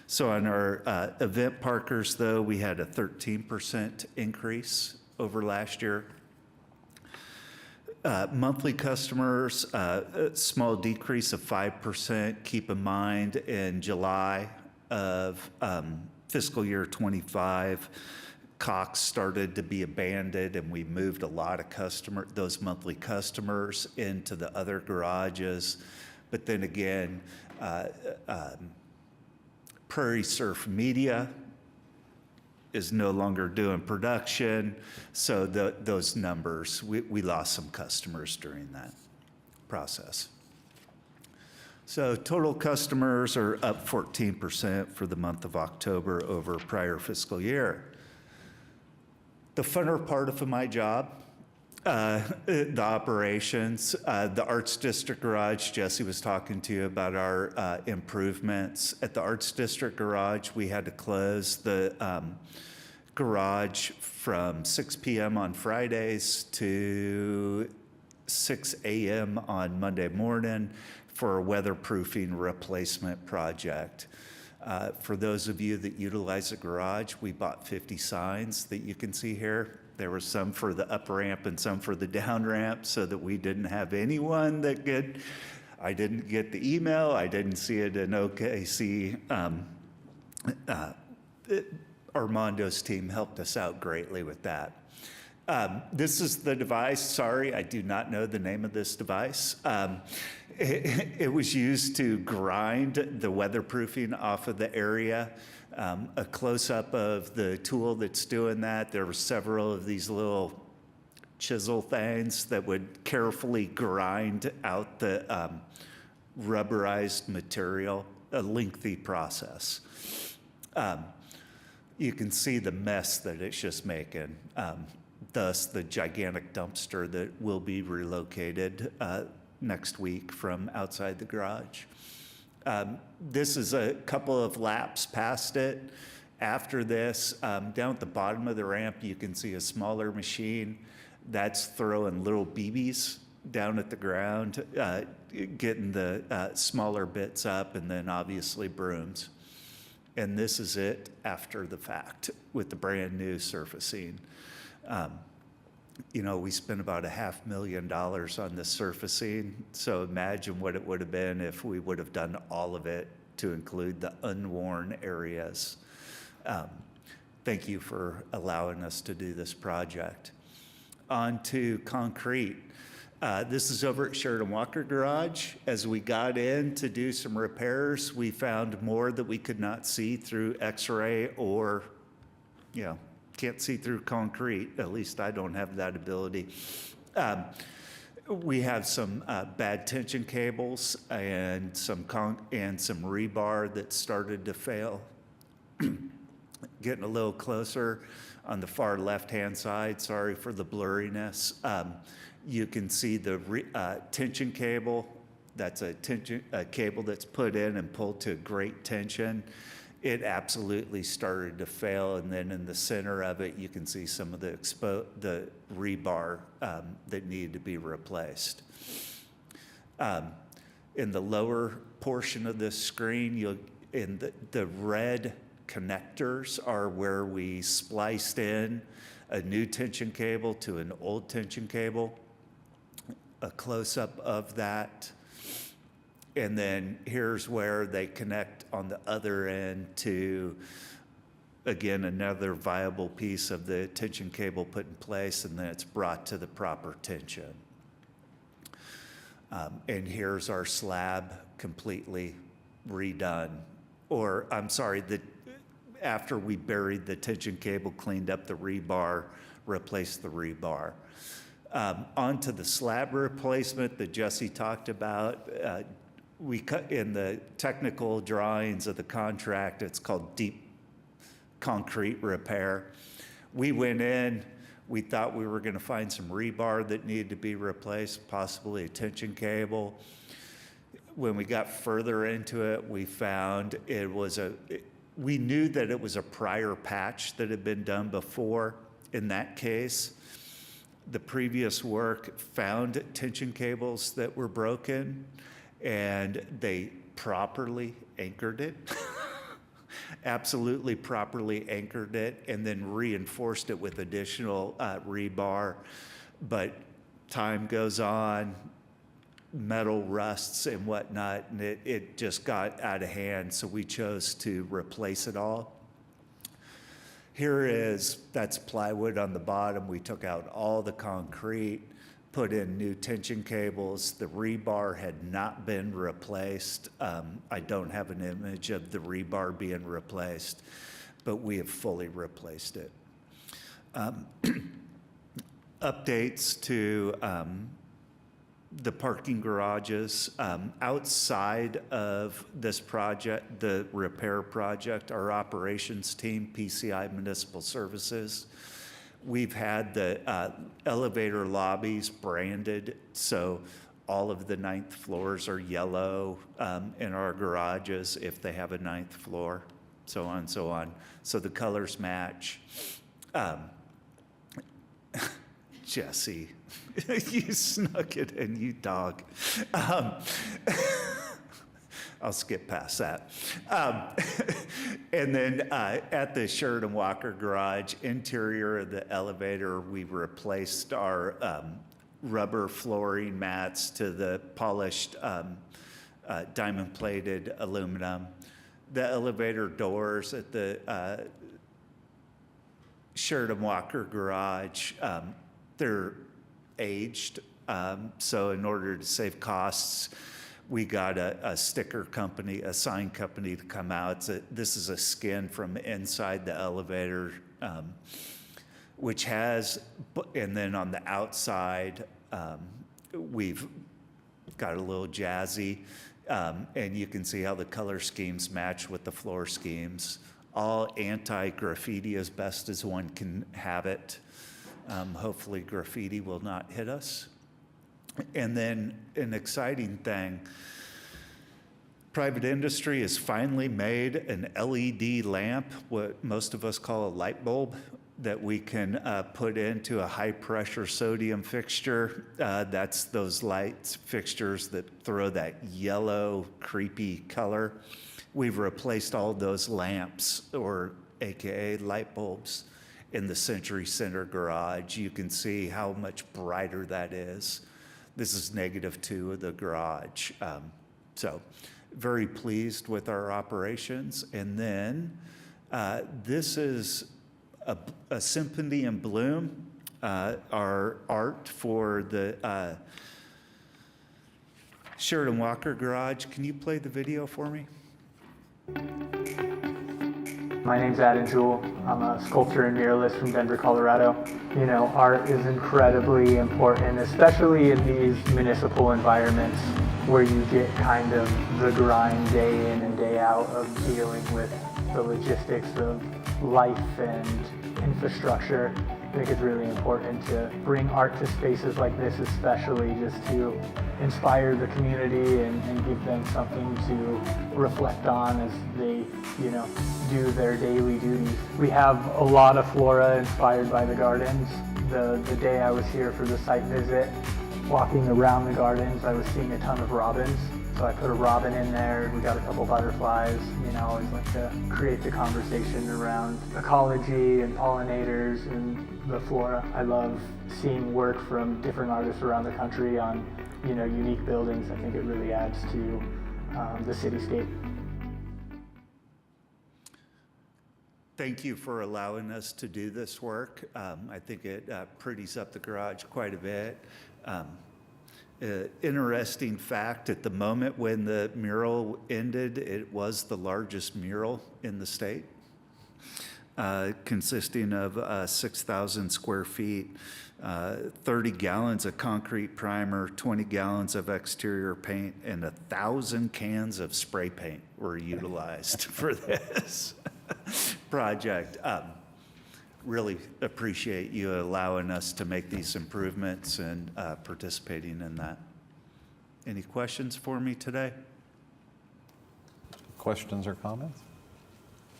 So on our event parkers, though, we had a 13% increase over last year. Monthly customers, a small decrease of 5%. Keep in mind, in July of fiscal year 25, Cox started to be abandoned, and we moved a lot of those monthly customers into the other garages. But then again, Prairie Surf Media is no longer doing production, so those numbers, we lost some customers during that process. So total customers are up 14% for the month of October over prior fiscal year. The funner part of my job, the operations, the Arts District Garage, Jesse was talking to you about our improvements. At the Arts District Garage, we had to close the garage from 6 p.m. on Fridays to 6 a.m. on Monday morning for a weatherproofing replacement project. For those of you that utilize the garage, we bought 50 signs that you can see here. There were some for the up ramp and some for the down ramp, so that we didn't have anyone that could. I didn't get the email. I didn't see it in OKC. Armando's team helped us out greatly with that. This is the device. Sorry, I do not know the name of this device. It was used to grind the weatherproofing off of the area. A close-up of the tool that's doing that. There were several of these little chisel things that would carefully grind out the rubberized material, a lengthy process. You can see the mess that it's just making. Thus, the gigantic dumpster that will be relocated next week from outside the garage. This is a couple of laps past it. After this, down at the bottom of the ramp, you can see a smaller machine that's throwing little BBs down at the ground, getting the smaller bits up, and then obviously brooms. And this is it after the fact with the brand new surfacing. You know, we spent about $500,000 on this surfacing, so imagine what it would have been if we would have done all of it to include the unworn areas. Thank you for allowing us to do this project. On to concrete. This is over at Sheridan Walker Garage. As we got in to do some repairs, we found more that we could not see through X-ray or, you know, can't see through concrete. At least I don't have that ability. We have some bad tension cables and some rebar that started to fail. Getting a little closer on the far left-hand side, sorry for the blurriness. You can see the tension cable. That's a cable that's put in and pulled to great tension. It absolutely started to fail, and then in the center of it, you can see some of the rebar that needed to be replaced. In the lower portion of this screen, the red connectors are where we spliced in a new tension cable to an old tension cable. A close-up of that. And then here's where they connect on the other end to, again, another viable piece of the tension cable put in place, and then it's brought to the proper tension. And here's our slab completely redone. Or, I'm sorry, after we buried the tension cable, cleaned up the rebar, replaced the rebar. Onto the slab replacement that Jesse talked about. We cut in the technical drawings of the contract, it's called deep concrete repair. We went in, we thought we were gonna find some rebar that needed to be replaced, possibly a tension cable. When we got further into it, we found we knew that it was a prior patch that had been done before in that case. the previous work found tension cables that were broken, and they properly anchored it. Absolutely properly anchored it, and then reinforced it with additional rebar. But time goes on, metal rusts and whatnot, and it just got out of hand, so we chose to replace it all. That's plywood on the bottom. We took out all the concrete, put in new tension cables. The rebar had not been replaced. I don't have an image of the rebar being replaced, but we have fully replaced it. Updates to the parking garages. Outside of this project, the repair project, our operations team, PCI Municipal Services, we've had the elevator lobbies branded, so all of the 9th floors are yellow in our garages if they have a 9th floor, so on and so on. So the colors match. Jesse, you snuck it in, you dog. I'll skip past that. And then at the Sheridan Walker Garage, interior of the elevator, we replaced our rubber flooring mats to the polished diamond-plated aluminum. The elevator doors at the Sheridan Walker Garage, they're aged, so in order to save costs, we got a sticker company, a sign company to come out. This is a skin from inside the elevator, which has, and then on the outside, we've got a little jazzy, and you can see how the color schemes match with the floor schemes. All anti-graffiti as best as one can have it. Hopefully graffiti will not hit us. And then an exciting thing, private industry has finally made an LED lamp, what most of us call a light bulb, that we can put into a high pressure sodium fixture. That's those light fixtures that throw that yellow creepy color. We've replaced all those lamps, or AKA light bulbs, in the Century Center garage. You can see how much brighter that is. This is -2 of the garage. So very pleased with our operations. And then this is a Symphony in Bloom, our art for the Sheridan Walker Garage. Can you play the video for me? My name's Adam Jewell. I'm a sculptor and muralist from Denver, Colorado. You know, art is incredibly important, especially in these municipal environments where you get kind of the grind day in and day out of dealing with the logistics of life and infrastructure. I think it's really important to bring art to spaces like this, especially just to inspire the community and give them something to reflect on as they, you know, do their daily duties. We have a lot of flora inspired by the gardens. The day I was here for the site visit, walking around the gardens, I was seeing a ton of robins. So I put a robin in there, we got a couple butterflies. You know, I always like to create the conversation around ecology and pollinators and the flora. I love seeing work from different artists around the country on, you know, unique buildings. I think it really adds to the cityscape. Thank you for allowing us to do this work. I think it pretties up the garage quite a bit. Interesting fact, at the moment when the mural ended, it was the largest mural in the state, consisting of 6,000 square feet, 30 gallons of concrete primer, 20 gallons of exterior paint, and 1,000 cans of spray paint were utilized for this project. Really appreciate you allowing us to make these improvements and participating in that. Any questions for me today? Questions or comments?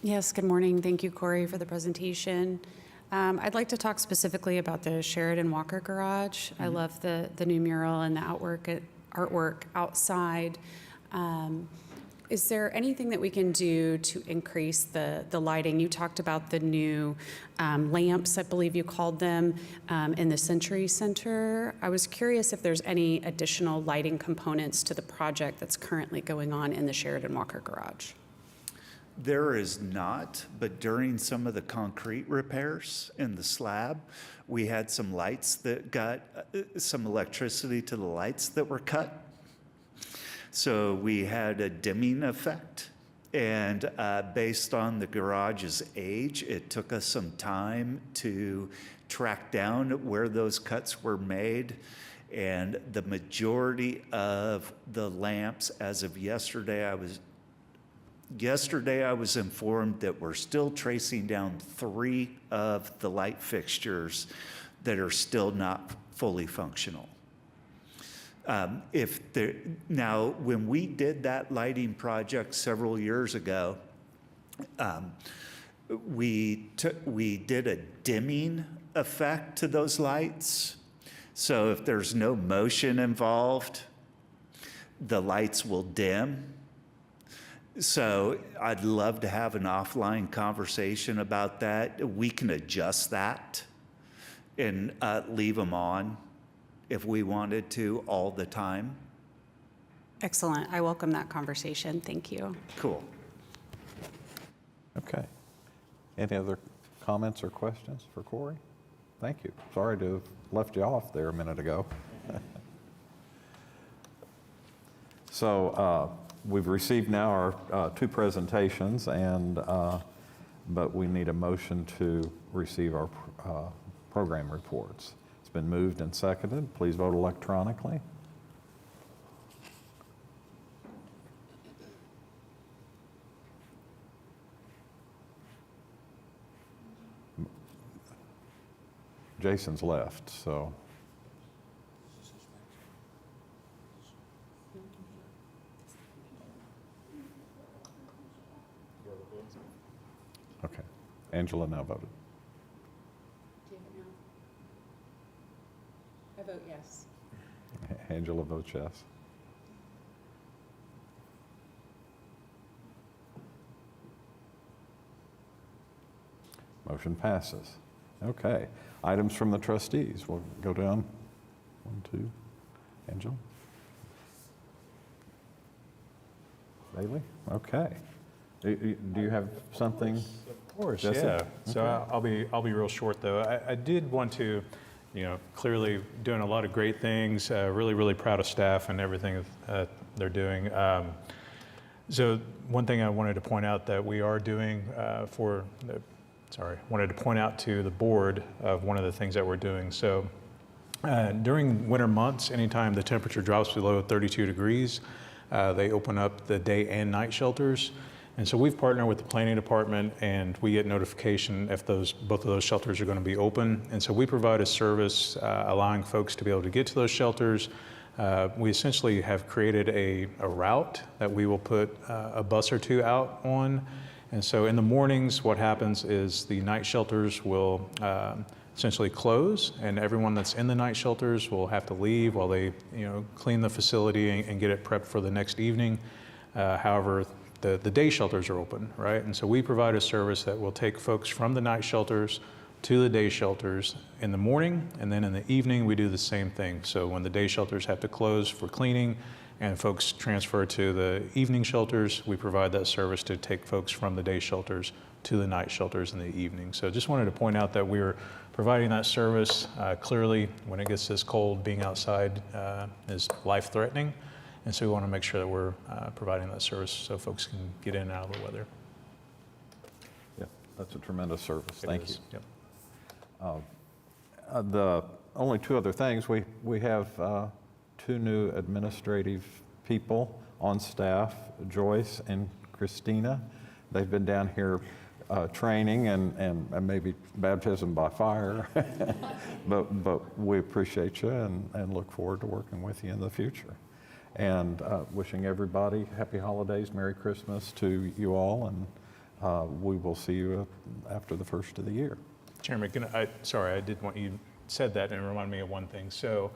Yes, good morning. Thank you, Corey, for the presentation. I'd like to talk specifically about the Sheridan Walker Garage. I love the new mural and the artwork outside. Is there anything that we can do to increase the lighting? You talked about the new lamps, I believe you called them, in the Century Center. I was curious if there's any additional lighting components to the project that's currently going on in the Sheridan Walker Garage. There is not, but during some of the concrete repairs in the slab, we had some lights that got some electricity to the lights that were cut. So we had a dimming effect. And based on the garage's age, it took us some time to track down where those cuts were made. And the majority of the lamps, as of yesterday, I was informed that we're still tracing down 3 of the light fixtures that are still not fully functional. Now, when we did that lighting project several years ago, we did a dimming effect to those lights. So if there's no motion involved, the lights will dim. So I'd love to have an offline conversation about that. We can adjust that and leave them on if we wanted to all the time. Excellent. I welcome that conversation. Thank you. Cool. Okay. Any other comments or questions for Corey? Thank you. Sorry to have left you off there a minute ago. So we've received now our 2 presentations, but we need a motion to receive our program reports. It's been moved and seconded. Please vote electronically. Jason's left, so. Okay. Angela now voted. I vote yes. Angela votes yes. Motion passes. Okay. Items from the trustees. We'll go down. 1, 2. Angela? Bailey? Okay. Do you have something? Of course, Jesse? yeah. So Okay. I'll be real short though. I did want to, clearly doing a lot of great things. Really proud of staff and everything they're doing. So one thing I wanted to point out that we are doing wanted to point out to the board of one of the things that we're doing. So during winter months, anytime the temperature drops below 32 degrees, they open up the day and night shelters. And so we've partnered with the planning department, and we get notification if both of those shelters are going to be open. And so we provide a service allowing folks to be able to get to those shelters. We essentially have created a route that we will put a bus or 2 out on. And so in the mornings, what happens is the night shelters will essentially close, and everyone that's in the night shelters will have to leave while they clean the facility and get it prepped for the next evening. However, the day shelters are open, right? And so we provide a service that will take folks from the night shelters to the day shelters in the morning, and then in the evening we do the same thing. So when the day shelters have to close for cleaning and folks transfer to the evening shelters, we provide that service to take folks from the day shelters to the night shelters in the evening. So just wanted to point out that we're providing that service. Clearly, when it gets this cold, being outside is life-threatening. And so we want to make sure that we're providing that service so folks can get in and out of the weather. Yeah, that's a tremendous service. Thank you. Yep. The only 2 other things, we have 2 new administrative people on staff, Joyce and Christina. They've been down here training and maybe baptism by fire, but we appreciate you and look forward to working with you in the future. And wishing everybody happy holidays, Merry Christmas to you all, and we will see you after the first of the year. Chairman, sorry, I did want you said that and it reminded me of one thing. So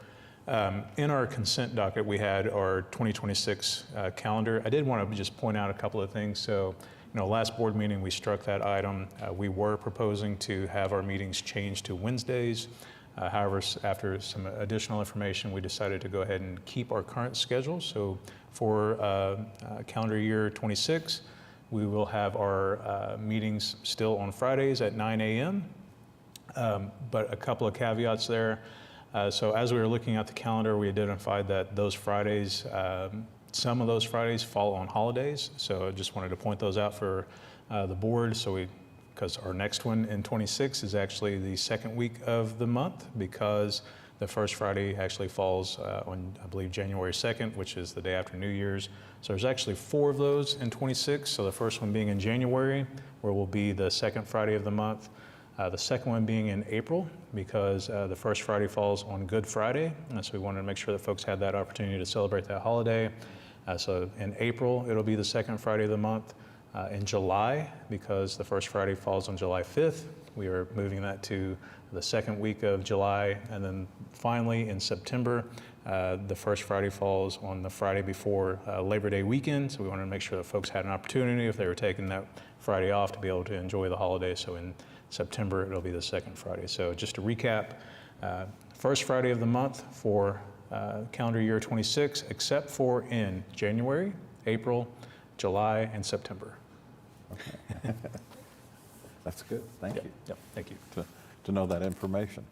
in our consent docket, we had our 2026 calendar. I did want to just point out a couple of things. So, last board meeting, we struck that item. We were proposing to have our meetings changed to Wednesdays. However, after some additional information, we decided to go ahead and keep our current schedule. So for calendar year 26, we will have our meetings still on Fridays at 9 a.m. But a couple of caveats there. So as we were looking at the calendar, we identified that those Fridays, some of those Fridays fall on holidays. So I just wanted to point those out for the board. Because our next one in 26 is actually the second week of the month, because the first Friday actually falls on, I believe, January 2nd, which is the day after New Year's. So there's actually 4 of those in 26. So the first one being in January, where will be the second Friday of the month. The second one being in April, because the first Friday falls on Good Friday. And so we wanted to make sure that folks had that opportunity to celebrate that holiday. So in April, it'll be the second Friday of the month. In July, because the first Friday falls on July 5th, we are moving that to the second week of July. And then finally in September, the first Friday falls on the Friday before Labor Day weekend. So we wanted to make sure that folks had an opportunity, if they were taking that Friday off, to be able to enjoy the holiday. So in September, it'll be the second Friday. So just to recap, first Friday of the month for calendar year 26, except for in January, April, July, and September. Okay. That's good. Thank you. Yep, thank you. To know that information.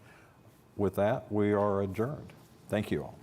With that, we are adjourned. Thank you all.